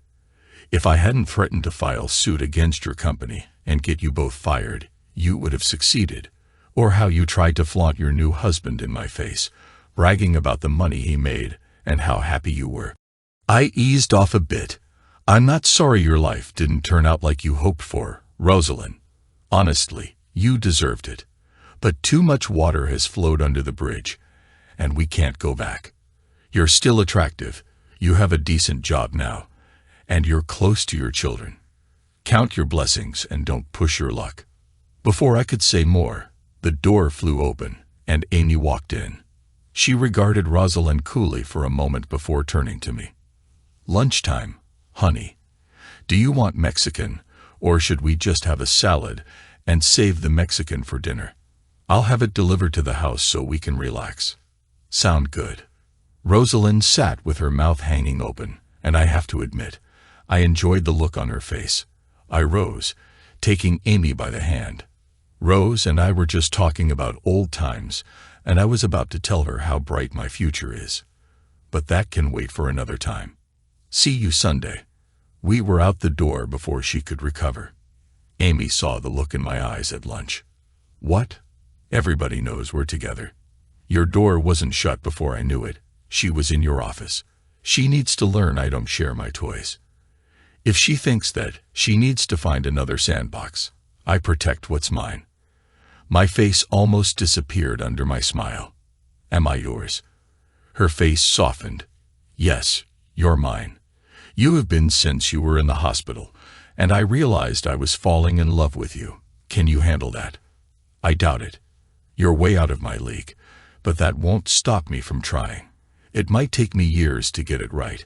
"If I hadn't threatened to file suit against your company and get you both fired, you would have succeeded. Or how you tried to flaunt your new husband in my face, bragging about the money he made and how happy you were." I eased off a bit. "I'm not sorry your life didn't turn out like you hoped for, Rosalind. Honestly, you deserved it. But too much water has flowed under the bridge, and we can't go back. You're still attractive, you have a decent job now, and you're close to your children. Count your blessings and don't push your luck." Before I could say more, the door flew open, and Amy walked in. She regarded Rosalind coolly for a moment before turning to me. "Lunchtime, honey. Do you want Mexican, or should we just have a salad and save the Mexican for dinner? I'll have it delivered to the house so we can relax." "Sound good." Rosalind sat with her mouth hanging open, and I have to admit, I enjoyed the look on her face. I rose, taking Amy by the hand. Rose and I were just talking about old times, and I was about to tell her how bright my future is. But that can wait for another time. See you Sunday. We were out the door before she could recover. Amy saw the look in my eyes at lunch. What? Everybody knows we're together. Your door wasn't shut before I knew it. She was in your office. She needs to learn I don't share my toys. If she thinks that, she needs to find another sandbox. I protect what's mine. My face almost disappeared under my smile. Am I yours? Her face softened. Yes, you're mine. You have been since you were in the hospital, and I realized I was falling in love with you. Can you handle that? I doubt it. You're way out of my league, but that won't stop me from trying. It might take me years to get it right,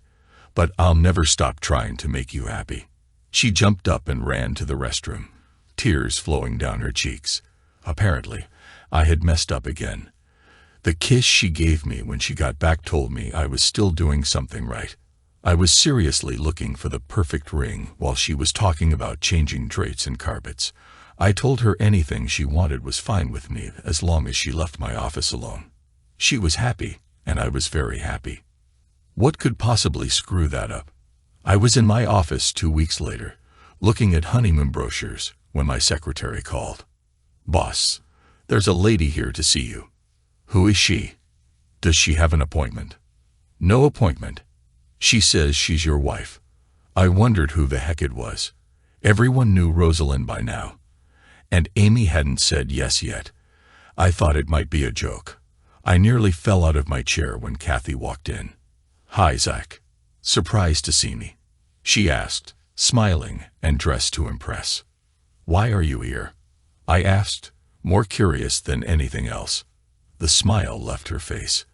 but I'll never stop trying to make you happy. She jumped up and ran to the restroom, tears flowing down her cheeks. Apparently, I had messed up again. The kiss she gave me when she got back told me I was still doing something right. I was seriously looking for the perfect ring while she was talking about changing drapes and carpets. I told her anything she wanted was fine with me as long as she left my office alone. She was happy, and I was very happy. What could possibly screw that up? I was in my office 2 weeks later, looking at honeymoon brochures, when my secretary called. Boss, there's a lady here to see you. Who is she? Does she have an appointment? No appointment. She says she's your wife. I wondered who the heck it was. Everyone knew Rosalind by now. And Amy hadn't said yes yet. I thought it might be a joke. I nearly fell out of my chair when Kathy walked in. Hi, Zach. Surprised to see me? She asked, smiling and dressed to impress. Why are you here? I asked, more curious than anything else. The smile left her face.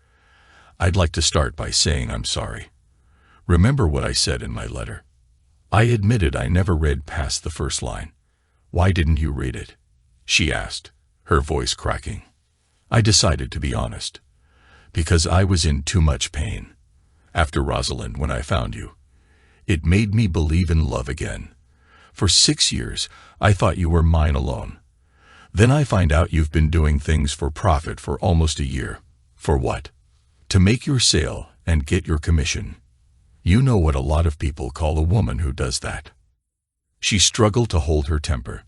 I'd like to start by saying I'm sorry. Remember what I said in my letter? I admitted I never read past the first line. Why didn't you read it? She asked, her voice cracking. I decided to be honest. Because I was in too much pain. After Rosalind, when I found you. It made me believe in love again. For 6 years, I thought you were mine alone. Then I find out you've been doing things for profit for almost a year. For what? To make your sale and get your commission. You know what a lot of people call a woman who does that. She struggled to hold her temper.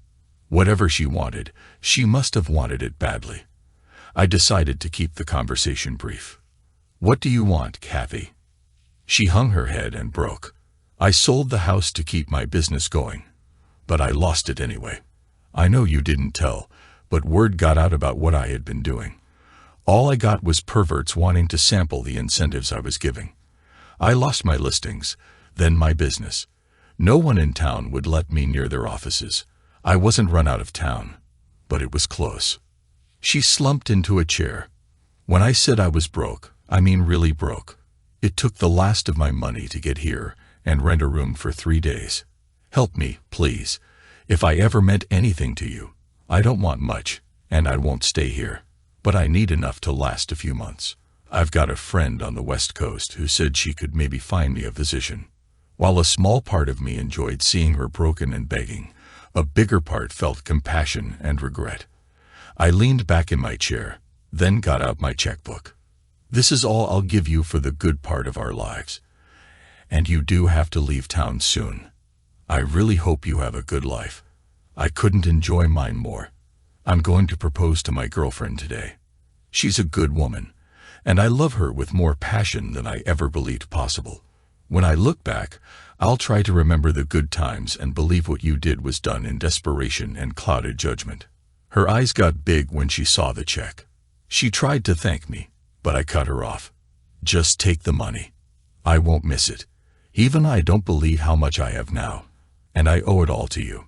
Whatever she wanted, she must have wanted it badly. I decided to keep the conversation brief. What do you want, Kathy? She hung her head and broke. I sold the house to keep my business going. But I lost it anyway. I know you didn't tell, but word got out about what I had been doing. All I got was perverts wanting to sample the incentives I was giving. I lost my listings, then my business. No one in town would let me near their offices. I wasn't run out of town, but it was close. She slumped into a chair. When I said I was broke, I mean really broke. It took the last of my money to get here and rent a room for 3 days. Help me, please. If I ever meant anything to you, I don't want much, and I won't stay here. But I need enough to last a few months. I've got a friend on the West Coast who said she could maybe find me a physician. While a small part of me enjoyed seeing her broken and begging, a bigger part felt compassion and regret. I leaned back in my chair, then got out my checkbook. This is all I'll give you for the good part of our lives. And you do have to leave town soon. I really hope you have a good life. I couldn't enjoy mine more. I'm going to propose to my girlfriend today. She's a good woman, and I love her with more passion than I ever believed possible. When I look back, I'll try to remember the good times and believe what you did was done in desperation and clouded judgment. Her eyes got big when she saw the check. She tried to thank me, but I cut her off. Just take the money. I won't miss it. Even I don't believe how much I have now, and I owe it all to you.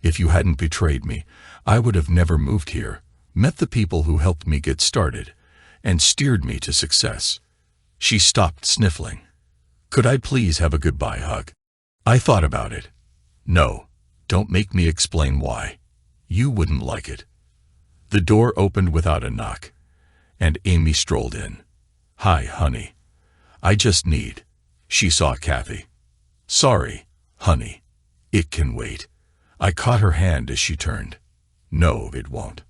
If you hadn't betrayed me, I would have never moved here, met the people who helped me get started, and steered me to success. She stopped sniffling. Could I please have a goodbye hug? I thought about it. No, don't make me explain why. You wouldn't like it. The door opened without a knock, and Amy strolled in. Hi, honey. I just need. She saw Kathy. Sorry, honey. It can wait. I caught her hand as she turned. No, it won't.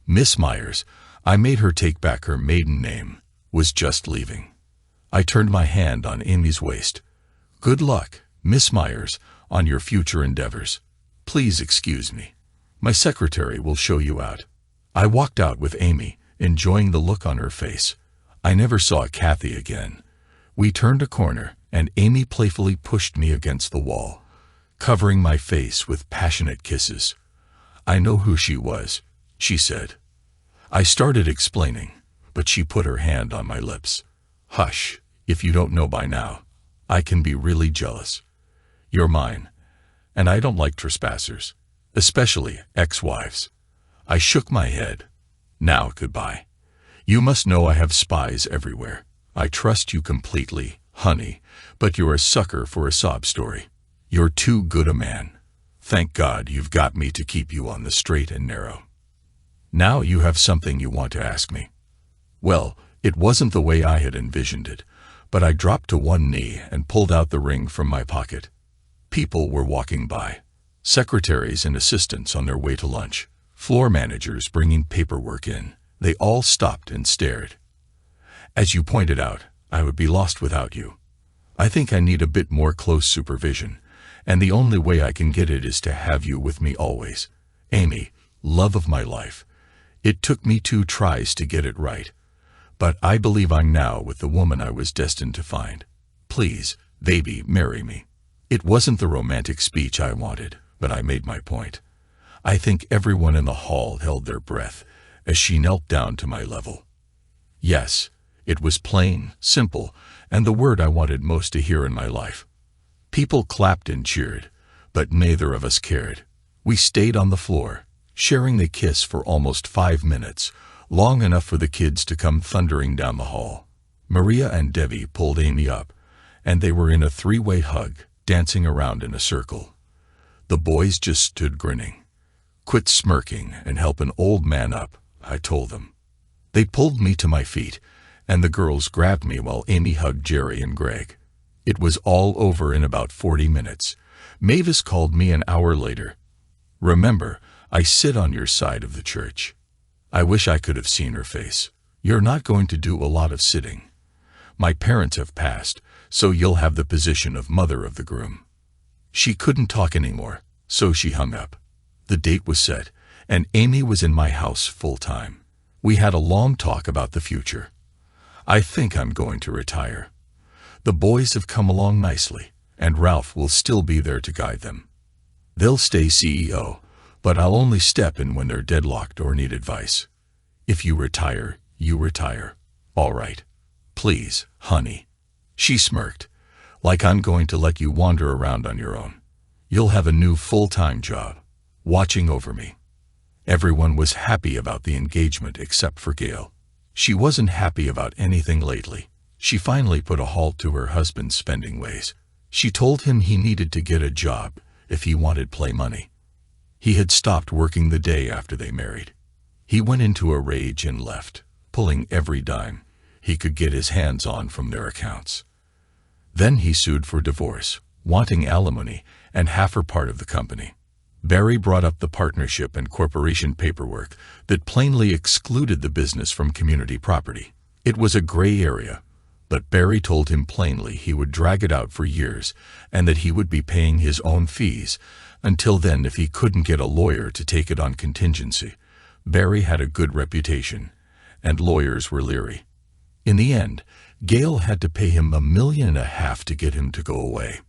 Miss Myers, I made her take back her maiden name, was just leaving. I turned my hand on Amy's waist. Good luck, Miss Myers, on your future endeavors. Please excuse me. My secretary will show you out. I walked out with Amy, enjoying the look on her face. I never saw Kathy again. We turned a corner, and Amy playfully pushed me against the wall, covering my face with passionate kisses. I know who she was, she said. I started explaining, but she put her hand on my lips. Hush, if you don't know by now. I can be really jealous. You're mine, and I don't like trespassers, especially ex-wives. I shook my head. Now, goodbye. You must know I have spies everywhere. I trust you completely, honey, but you're a sucker for a sob story. You're too good a man. Thank God you've got me to keep you on the straight and narrow. Now you have something you want to ask me. Well, it wasn't the way I had envisioned it, but I dropped to one knee and pulled out the ring from my pocket. People were walking by. Secretaries and assistants on their way to lunch. Floor managers bringing paperwork in. They all stopped and stared. As you pointed out, I would be lost without you. I think I need a bit more close supervision, and the only way I can get it is to have you with me always. Amy, love of my life. It took me 2 tries to get it right, but I believe I'm now with the woman I was destined to find. Please, baby, marry me. It wasn't the romantic speech I wanted, but I made my point. I think everyone in the hall held their breath as she knelt down to my level. Yes, it was plain, simple, and the word I wanted most to hear in my life. People clapped and cheered, but neither of us cared. We stayed on the floor, sharing the kiss for almost 5 minutes, long enough for the kids to come thundering down the hall. Maria and Debbie pulled Amy up, and they were in a 3-way hug, dancing around in a circle. The boys just stood grinning. Quit smirking and help an old man up, I told them. They pulled me to my feet, and the girls grabbed me while Amy hugged Jerry and Greg. It was all over in about 40 minutes. Mavis called me an hour later. Remember, I sit on your side of the church. I wish I could have seen her face. You're not going to do a lot of sitting. My parents have passed, so you'll have the position of mother of the groom. She couldn't talk anymore, so she hung up. The date was set, and Amy was in my house full time. We had a long talk about the future. I think I'm going to retire. The boys have come along nicely, and Ralph will still be there to guide them. They'll stay CEO, but I'll only step in when they're deadlocked or need advice. If you retire, you retire. All right. Please, honey. She smirked, like I'm going to let you wander around on your own. You'll have a new full-time job, watching over me. Everyone was happy about the engagement except for Gail. She wasn't happy about anything lately. She finally put a halt to her husband's spending ways. She told him he needed to get a job if he wanted play money. He had stopped working the day after they married. He went into a rage and left, pulling every dime he could get his hands on from their accounts. Then he sued for divorce, wanting alimony and half her part of the company. Barry brought up the partnership and corporation paperwork that plainly excluded the business from community property. It was a gray area, but Barry told him plainly he would drag it out for years and that he would be paying his own fees until then if he couldn't get a lawyer to take it on contingency. Barry had a good reputation, and lawyers were leery. In the end, Gail had to pay him $1.5 million to get him to go away.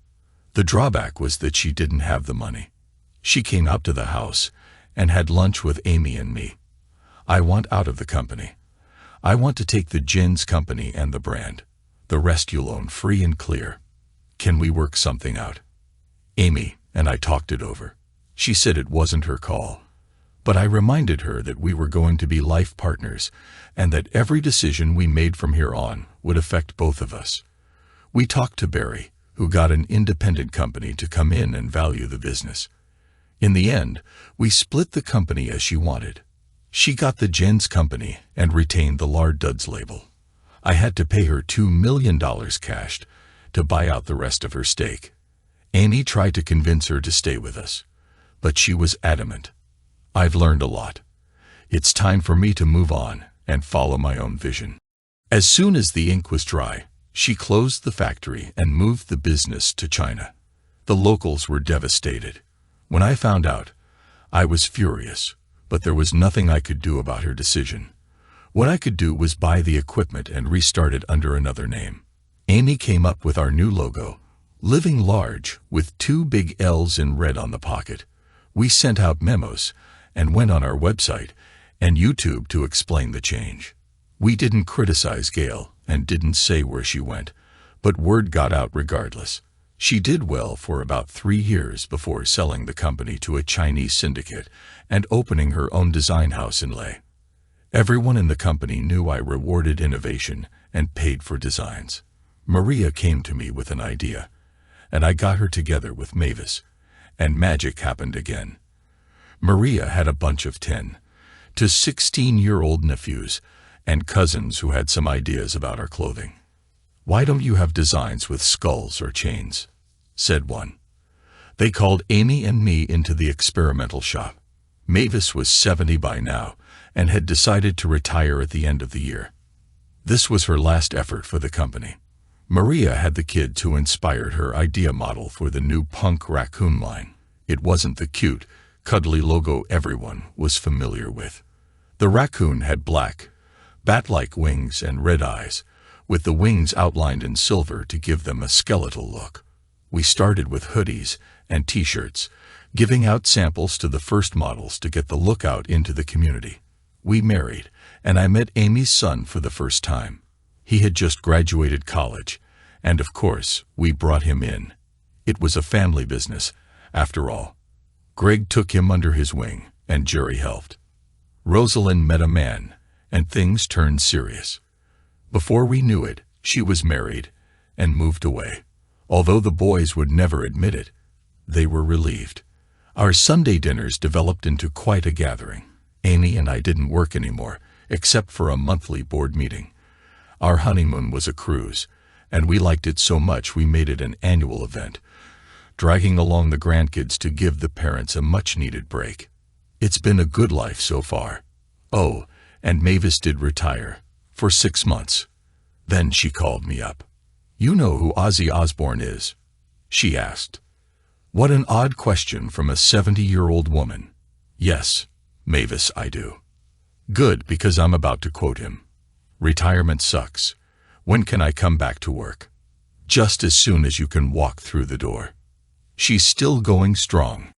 The drawback was that she didn't have the money. She came out to the house and had lunch with Amy and me. I want out of the company. I want to take the Jen's company and the brand. The rest you'll own free and clear. Can we work something out? Amy and I talked it over. She said it wasn't her call, but I reminded her that we were going to be life partners and that every decision we made from here on would affect both of us. We talked to Barry, who got an independent company to come in and value the business. In the end, we split the company as she wanted. She got the Jen's company and retained the Lard Duds label. I had to pay her $2 million cash to buy out the rest of her stake. Amy tried to convince her to stay with us, but she was adamant. I've learned a lot. It's time for me to move on and follow my own vision. As soon as the ink was dry, she closed the factory and moved the business to China. The locals were devastated. When I found out, I was furious, but there was nothing I could do about her decision. What I could do was buy the equipment and restart it under another name. Amy came up with our new logo, Living Large, with 2 big L's in red on the pocket. We sent out memos and went on our website and YouTube to explain the change. We didn't criticize Gail and didn't say where she went, but word got out regardless. She did well for about 3 years before selling the company to a Chinese syndicate and opening her own design house in Leh. Everyone in the company knew I rewarded innovation and paid for designs. Maria came to me with an idea, and I got her together with Mavis, and magic happened again. Maria had a bunch of 10 to 16-year-old nephews and cousins who had some ideas about our clothing. "Why don't you have designs with skulls or chains?" said one. They called Amy and me into the experimental shop. Mavis was 70 by now and had decided to retire at the end of the year. This was her last effort for the company. Maria had the kids who inspired her idea model for the new punk raccoon line. It wasn't the cute, cuddly logo everyone was familiar with. The raccoon had black, bat-like wings and red eyes, with the wings outlined in silver to give them a skeletal look. We started with hoodies and t-shirts, giving out samples to the first models to get the look out into the community. We married, and I met Amy's son for the first time. He had just graduated college, and of course, we brought him in. It was a family business, after all. Greg took him under his wing, and Jerry helped. Rosalind met a man, and things turned serious. Before we knew it, she was married and moved away. Although the boys would never admit it, they were relieved. Our Sunday dinners developed into quite a gathering. Amy and I didn't work anymore, except for a monthly board meeting. Our honeymoon was a cruise, and we liked it so much we made it an annual event, dragging along the grandkids to give the parents a much-needed break. It's been a good life so far. Oh, and Mavis did retire, for 6 months. Then she called me up. "You know who Ozzy Osbourne is?" she asked. What an odd question from a 70-year-old woman. "Yes, Mavis, I do." "Good, because I'm about to quote him. Retirement sucks. When can I come back to work?" "Just as soon as you can walk through the door." She's still going strong.